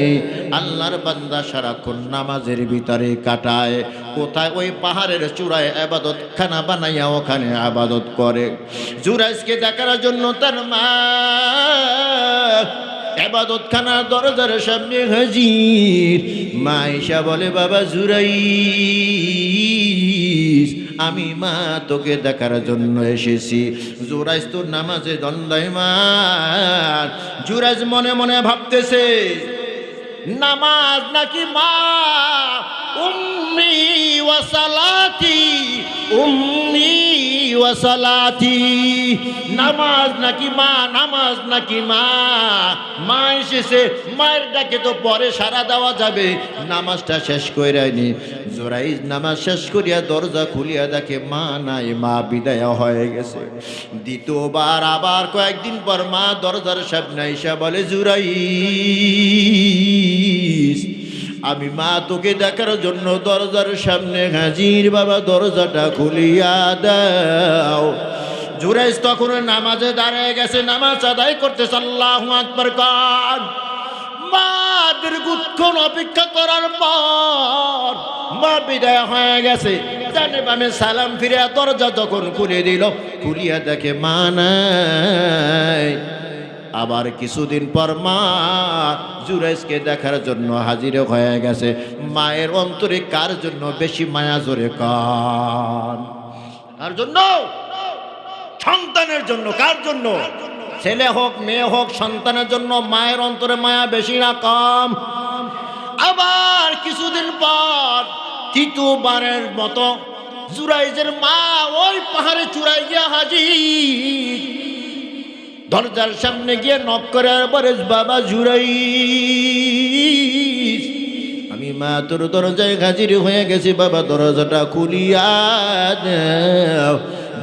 আল্লাহর বান্দা সারাক্ষণ নামাজের ভিতরে কাটায়। কোথায়? ওই পাহাড়ের চূড়ায় ইবাদতখানা বানাইয়া ওখানে ইবাদত করে। জুরাইজকে দেখার জন্য তার মা ইবাদতখানার দরজার সামনে হাজির। মা আয়েশা বলে, বাবা জুরাইজ, আমি মা তোকে দেখার জন্য এসেছি। জুরাইজ তো নামাজে দণ্ডায়মান। জুরাইজ মনে মনে ভাবতেছে, নামাজ নাকি মা? উম্মি ওয়া সালাতি, উম্মি ওয়া সালাতি। নামাজ নাকি মা, নামাজ নাকি মা। মা এসেছে, মায়ের ডাকে তো পরে সাড়া দেওয়া যাবে। নামাজটা শেষ কইরানি জুরাইজ নামাজ শেষ করিয়া দরজা খুলিয়া দেখে মা নাই, মা বিদায় হয়ে গেছে। দ্বিতীয়বার আবার কয়েকদিন পর মা দরজার সামনে এসে বলে, জুরাইজ আমি মা তোকে দেখার জন্য দরজার সামনে হাজির, বাবা দরজাটা খুলিয়া দাও। জুরাইজ তখন নামাজে দাঁড়িয়ে গেছে, নামাজ আদায় করতেছে। আল্লাহু আকবার কান। মা দীর্ঘক্ষণ অপেক্ষা করার পর মা বিদায় হয়ে গেছে। ডানে বামে সালাম ফিরে দরজা যখন খুলে দিল, খুলিয়া দেখে মা নাই। আবার কিছুদিন পর মা জুরাইজকে দেখার জন্য হাজির হয়ে গেছে। মায়ের অন্তরে কার জন্য বেশি মায়া, জোরে কান? কার জন্য? সন্তানের জন্য। কার জন্য? ছেলে হোক মেয়ে হোক, সন্তানের জন্য মায়ের অন্তরে মায়া বেশি না কম? আবার কিছুদিন পর তৃতীয়বারের মতো জুরাইজের মা ওই পাহাড়ে চূড়ায় গিয়া হাজির। দরজার সামনে গিয়ে নক করে বলে, বাবা জুরাইজ আমি মা তোর দরজায় হাজির হয়ে গেছি, বাবা দরজাটা খুলিয়া দাও।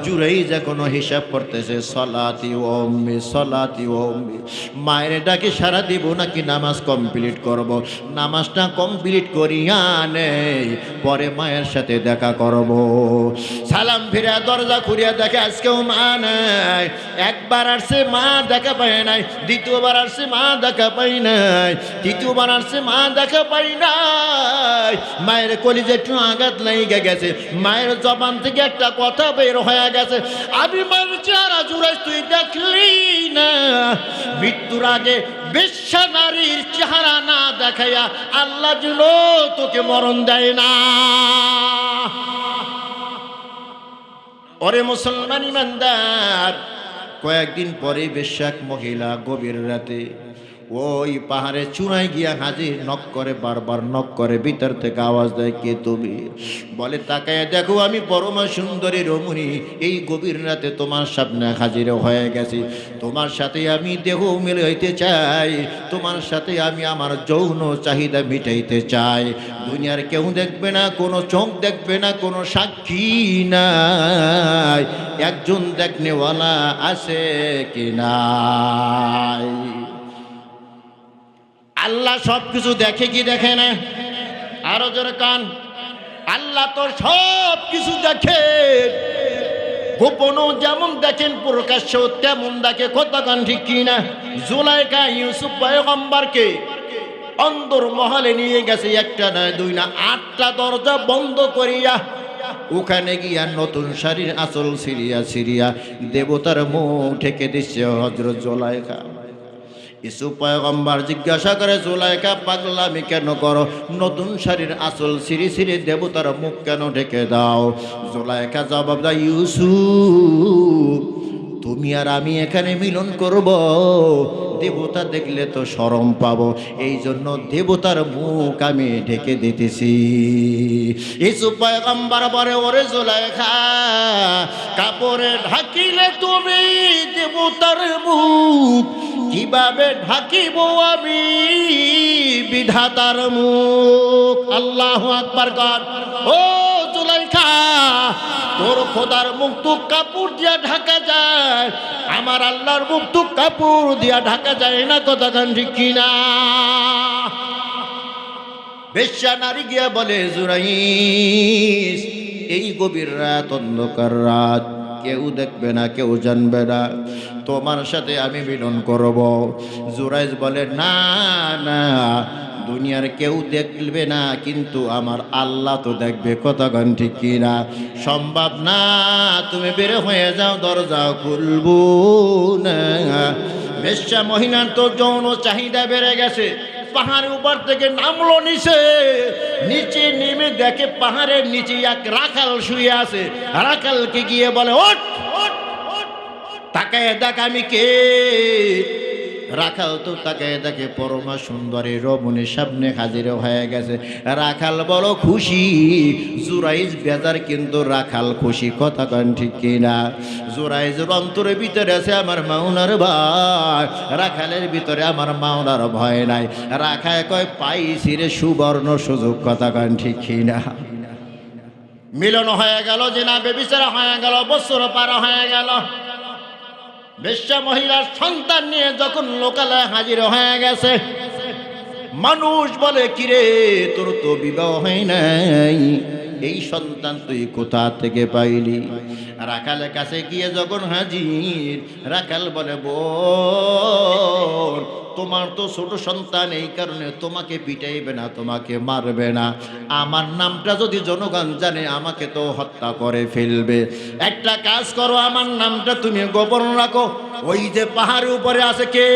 জুরাইজ এখনো হিসাব করতেছে, সলাতি ও উম্মি, সলাতি ও উম্মি। মায়ের ডাকে সারা দিব নাকি নামাজ কমপ্লিট করব? নামাজটা কমপ্লিট করিয়া নেই, পরে মায়ের সাথে দেখা করব। সালাম ফিরে দরজা খুলিয়া দেখে আজকেও মা নাই। একবার আসছে মা দেখা পায় নাই, দ্বিতীয়বার আসছে মা দেখা পাই নাই, তৃতীয়বার আসছে মা দেখা পাই নাই। মায়ের কলিজে একটু আঘাত লেগে গেছে। মায়ের জবান থেকে একটা কথা বের হয়ে গেছে, আমি মায়ের চেহারা জুরাইজ তুই দেখলি না? মৃত্যুর আগে বেশ্যা নারীর চেহারা না দেখাইয়া আল্লাহ যেন তোকে মরণ দেয় না। ওরে মুসলমান ইমানদার, কয়েকদিন পরে বেশ্যাক মহিলা গভীর রাতে ওই পাহাড়ে চূড়ায় গিয়া হাজির। নক করে, বারবার নক করে, ভিতর থেকে আওয়াজ দেয়, কে তুমি? বলে তাকায় দেখো আমি পরমা সুন্দরী রমণী এই গভীর রাতে তোমার সামনে হাজির হয়ে গেছি। তোমার সাথে আমি দেহ মিলাইতে চাই, তোমার সাথে আমি আমার যৌন চাহিদা মিটাইতে চাই। দুনিয়ার কেউ দেখবে না, কোনো চোখ দেখবে না, কোনো সাক্ষী নাই। একজন দেখনেওয়ালা আছে কি নাই? আল্লাহ সব কিছু দেখে কি দেখে না? আরো জোরে কান। আল্লাহ তো সব কিছু দেখে, গোপনও যেমন দেখেন প্রকাশ্য তেমন দেখে। কথা কান ঠিক কিনা? জুলাইখা ইউসুফ পয়গম্বরকে অন্দর মহলে নিয়ে গেছে, একটা না দুই না 8টা দরজা বন্ধ করিয়া। ওখানে গিয়া নতুন শাড়ির আঁচল সিরিয়া সিরিয়া দেবতার মুখ ঢেকে দিচ্ছে হযরত জুলাইখা। ইউসুফ পয়গম্বর জিজ্ঞাসা করে, জুলাইখা পাগলামি কেন করো? নতুন শাড়ির আঁচল সিরি সিরি দেবতার মুখ কেন ঢেকে দাও? জুলাইখা জবাব দেয়, ইউসুফ তুমি আর আমি এখানে মিলন করব, দেবতা দেখলে তো শরম পাবো, এই জন্য দেবতার মুখ আমি ঢেকে দিতেছি। ইউসুফ পয়গম্বর বলে, ওরে জুলাইখা কাপড়ে ঢাকিলে তুমি দেবতার মুখ, কিভাবে ঢাকিব আমি বিধাতার মুখ? আল্লাহু আকবার কর। ও জুলাইখা তোর খোদার মুখ তো কাপড় দিয়া ঢাকা যায়, আমার আল্লাহর মুখ তো কাপড় দিয়া ঢাকা যায় না। কথা কান ঠিক কিনা? বেশ্যা নারী গিয়া বলে, জুরাইজ এই গভীর রাত, অন্ধকার রাত, কেউ দেখবে না, কেউ জানবে না, তোমার সাথে আমি মিলন করব। জুরাইজ বলে, না না, দুনিয়ার কেউ দেখবে না, কিন্তু আমার আল্লাহ তো দেখবে। কতক্ষণ ঠিক কিনা? সম্ভব না, তুমি বের হয়ে যাও, দরজা খুলবো না। বেশ্যা মহিলার তো যৌন চাহিদা বেড়ে গেছে। পাহাড়ের উপর থেকে নামলো নিচে, নিচে নেমে দেখে পাহাড়ের নিচে এক রাখাল শুয়ে আছে। রাখালকে গিয়ে বলে, ওঠ, তাকায় দেখ আমি কে। রাখাল তো তাকে দেখে পরমা সুন্দরী রমণীর সামনে হাজির হয়ে গেছে। রাখাল বড় খুশি, জুরাইজ বেজার, কিন্তু রাখাল খুশি। কথা কন ঠিক কিনা? জুরাইজের অন্তরের ভিতরে আছে আমার মাওলার ভয়, রাখালের ভিতরে আমার মাওলার ভয় নাই। রাখায় কয় পাইছি রে সুবর্ণ সুযোগ। কথা কন ঠিক কিনা? মিলন হয়ে গেল, জিনা বেবিচারা হয়ে গেল, বছর পার হয়ে গেল। বেশ্যা মহিলার সন্তান নিয়ে যখন লোকালয়ে হাজির হয়ে গেছে, মানুষ বলে কিরে তোর তো বিবাহ হয় নাই, এই সন্তান তুই কোথা থেকে পাইলি? রাখালের কাছে গিয়ে যখন হাজির, রাখাল বলে বোন তোমার তো ছোট সন্তান, এই কারণে তোমাকে পিটাইবে না, তোমাকে মারবে না। আমার নামটা যদি জনগণ জানে আমাকে তো হত্যা করে ফেলবে। একটা কাজ করো, আমার নামটা তুমি গোপন রাখো। ওই যে পাহাড়ের উপরে আছে কে?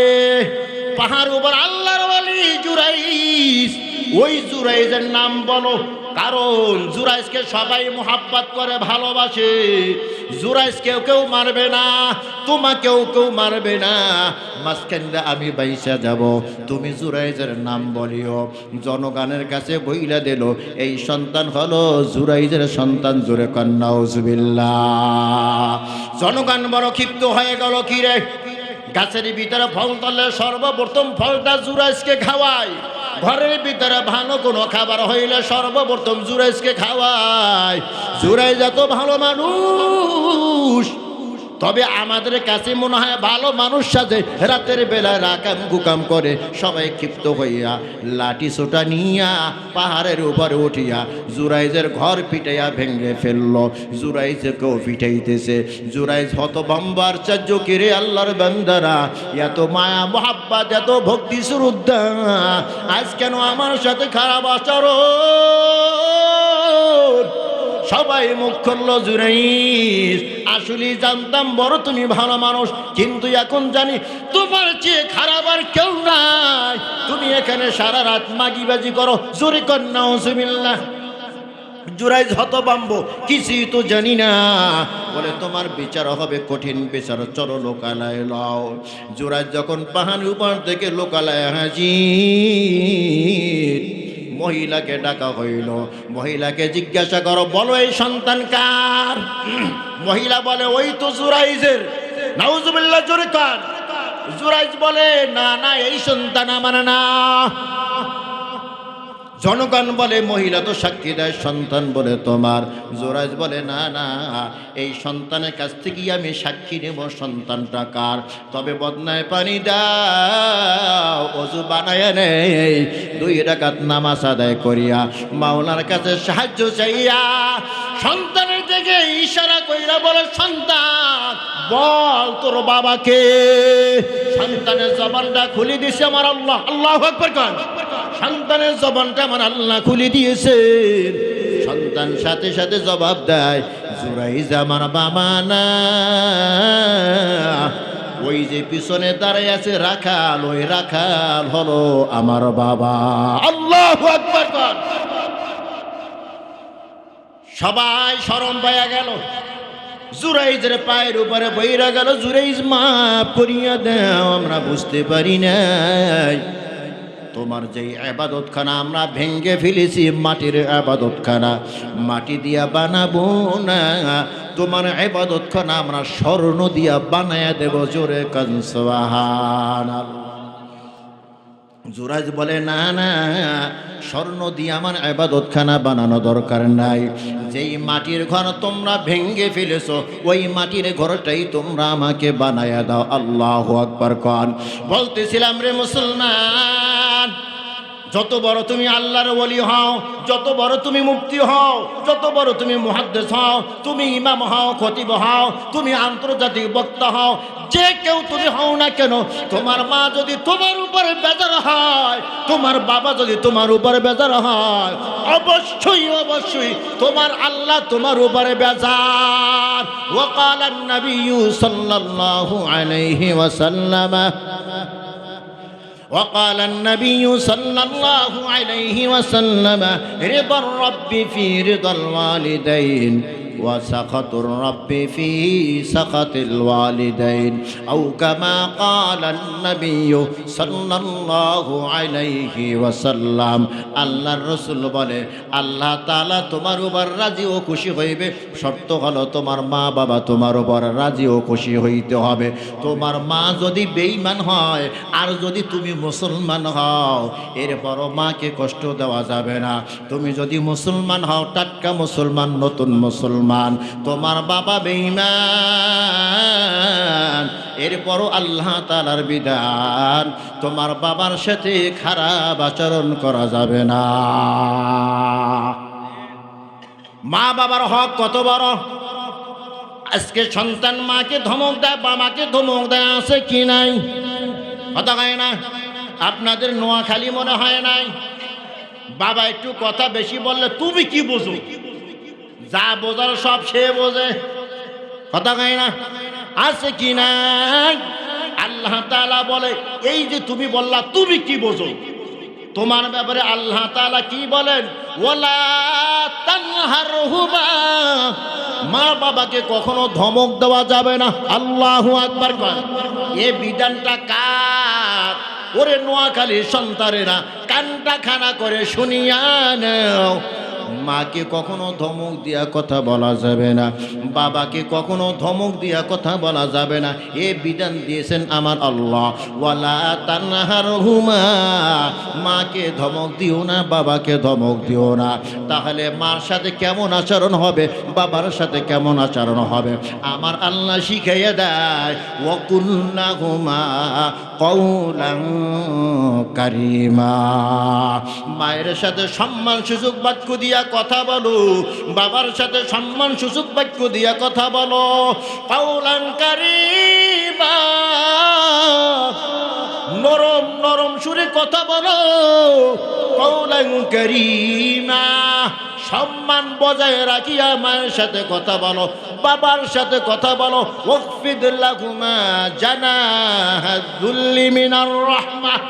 পাহাড়ের উপর আল্লাহর ওয়ালি জুরাইজ, ওই জুরাইজের নাম বলো। কারণ জুরাইজকে সবাই মোহাব্বত করে, ভালোবাসে। জুরাইজ কেউ কেউ মারবে না, তোমাকেও কেউ মারবে না। মাঝখানে আমি বাইসা যাব, তুমি জুরাইজের নাম বলিও। জনগণের কাছে বইলা দিল এই সন্তান হলো জুরাইজের সন্তান। জোরে কন্যা নাউজুবিল্লাহ। জনগণ বড় ক্ষিপ্ত হয়ে গেল, কি রে গাছের ভিতরে ফল তলে সর্বপ্রথম ফলটা জুরাইজকে খাওয়ায়। ঘরের ভিতরে ভালো কোনো খাবার হইলে সর্বপ্রথম জুরাইজকে খাওয়ায়। জুরাইজ এত ভালো মানুষ, তবে আমাদের কাছে মনে হয় ভালো মানুষ সাজে। রাতের বেলায় রাকাম গুকাম করে, সবাই ক্ষিপ্ত হইয়া লাঠি সোটা নিয়া পাহাড়ের উপরে উঠিয়া জুরাইজের ঘর পিটাইয়া ভেঙে ফেললো। জুরাইজকেও পিটাইতেছে। জুরাইজ হতভম্ব আশ্চর্য, কিরে আল্লাহর বান্দারা, এত মায়া মোহাব্বত, এত ভক্তি শ্রদ্ধা, আজ কেন আমার সাথে খারাপ আচরণ? সবাই মুখ খুলল। জুরাইজ আসলে জানতাম বড় তুমি ভালো মানুষ, কিন্তু এখন জানি তোমার চেয়ে খারাপ আর কেউ নাই। তুমি এখানে সারা রাত মাগিবাজি করো। জোরে কন্যা নাউজুবিল্লাহ। জুরাইজ হতভম্ব, কিছুই তো জানি না। বলে তোমার বিচার হবে কঠিন বিচার, চলো লোকালয়ে লও। জুরাইজ যখন পাহাড়ের উপর থেকে লোকালয়ে হাজির, মহিলাকে ডাকা হইল। মহিলাকে জিজ্ঞাসা করো, বলো এই সন্তান কার? মহিলা বলে ওই তো জুরাইজের। নাউজুবিল্লাহ, জোরে কার? জুরাইজ বলে না না, এই সন্তান আমার না। জনগণ বলে মহিলা তো সাক্ষী দেয়, সন্তান বলে তোমার। জুরাইজ বলে না না, এই সন্তানের কাছ থেকে আমি সাক্ষী নেব সন্তানটা কার। তবে বদনায় পানি দাও, ওযু বানায়া নেই, 2 রাকাত নামাজ আদায় করিয়া মাওলার কাছে সাহায্য চাইয়া সন্তানের দিকে ইশারা কইরা বলে, সন্তান বল তোর বাবাকে। সন্তানের জবানটা খুলে দিয়েছে আমার আল্লাহ। আল্লাহু আকবার কর। সন্তানের জবানটা আমার আল্লাহ খুলে দিয়েছে। সন্তান সাথে সাথে জবাব দেয়, জুরাইজ আমার বাবা না, ওই যে পিছনে দাঁড়ায় আছে রাখাল, ওই রাখাল হলো আমার বাবা। আল্লাহু আকবার কর। সবাই শরম পাইয়া গেল। জুরাইজের পায়ের উপরে বইরা গেল, জুরাইজ মাফ করিয়া দাও, আমরা বুঝতে পারি নাই তোমার যেই ইবাদতখানা আমরা ভেঙ্গে ফেলেছি, মাটির ইবাদতখানা, মাটি দিয়া বানাবো না, তোমার ইবাদতখানা আমরা স্বর্ণ দিয়া বানায়া দেব। জোরে কান সুবহানাল্লাহ। জুরাইজ বলে না না, স্বর্ণ দিয়ে আমার ইবাদতখানা বানানো দরকার নাই। যেই মাটির ঘর তোমরা ভেঙ্গে ফেলেছো, ওই মাটির ঘরটাই তোমরা আমাকে বানায়া দাও। আল্লাহু আকবার কন। বলতেছিলাম রে মুসলমান, যত বড় তুমি আল্লাহর ওলি হও, যত বড় তুমি মুফতি হও, যত বড় তুমি মুহাদ্দিস হও, তুমি ইমাম হও, খতিব হও, তুমি আন্তর্জাতিক বক্তা হও, যে কেউ তুমি হও না কেন, তোমার মা যদি তোমার উপরে বেজার হয়, তোমার বাবা যদি তোমার উপরে বেজার হয়, অবশ্যই অবশ্যই তোমার আল্লাহ তোমার উপরে বেজার। ওয়াকালা নবিয়্যু সাল্লাল্লাহু আলাইহি ওয়াসাল্লাম, وقال النبي صلى الله عليه وسلم رضا الرب في رضا الوالدين ওয়া সাখাতুর রাব্বি ফি সাখাতিল ওয়ালিদাইন আও কামা ক্বালান নাবিয়্যু সাল্লাল্লাহু আলাইহি ওয়াসাল্লাম। আল্লাহর রাসূল বলে আল্লাহ তাআলা তোমার উপর রাজি ও খুশি হইবে, শর্ত হলো তোমার মা বাবা তোমার উপর রাজি ও খুশি হইতে হবে। তোমার মা যদি বেঈমান হয় আর যদি তুমি মুসলমান হও, এরপরও মাকে কষ্ট দেওয়া যাবে না। তুমি যদি মুসলমান হও, টাটকা মুসলমান, নতুন মুসলমান, তোমার বাবা বেঈমান, এরপরও আল্লাহ তাআলার বিধান, তোমার বাবার সাথে খারাপ আচরণ করা যাবে না। মা বাবার হক কত বড়! আজকে সন্তান মাকে ধমক দেয়, বাবাকে ধমক দেয়, আছে কি নাই? কথা হয় না? আপনাদের নোয়াখালী মনে হয় নাই? বাবা একটু কথা বেশি বললে তুমি কি বোঝো? যা বোঝার সব সে বোঝে। কথা হয় না? আছে কি নাই? আল্লাহ তাআলা বলে এই যে তুমি বললা তুমি কি বোঝো, তোমার ব্যাপারে আল্লাহ তাআলা কি বলেন? ওয়ালা তানহারহুমা, মা বাবাকে কখনো ধমক দেওয়া যাবে না। আল্লাহু আকবার। এই বিধানটা কার? ওরে নোয়াখালীর সন্তানেরা কানটা খানা করে শুনিয়া নাও। মাকে কখনো ধমক দিয়া কথা বলা যাবে না, বাবাকে কখনো ধমক দিয়া কথা বলা যাবে না। এ বিধান দিয়েছেন আমার আল্লাহ। ওয়ালা তানহারহুমা, মাকে ধমক দিও না, বাবাকে ধমক দিও না। তাহলে মার সাথে কেমন আচরণ হবে, বাবার সাথে কেমন আচরণ হবে আমার আল্লাহ শিখাইয়া দেয়। ওয়াকুল্লাহুমা কওলান কারীমা, মায়ের সাথে সম্মান সুযোগ বাক্য দিয়া কথা বলো, বাবার সাথে সম্মান সুযোগ বাক্য দিয়া কথা বলো। কওলান কারীমা, নরম নরম সুরে কথা বলো। কওলান কারীমা, সম্মান বজায় রাখিয়া মায়ের সাথে কথা বলো, বাবার সাথে কথা বলো। ওয়াকফিদ লাহুমা জানাহা যুল্লি মিনার রাহমাহ,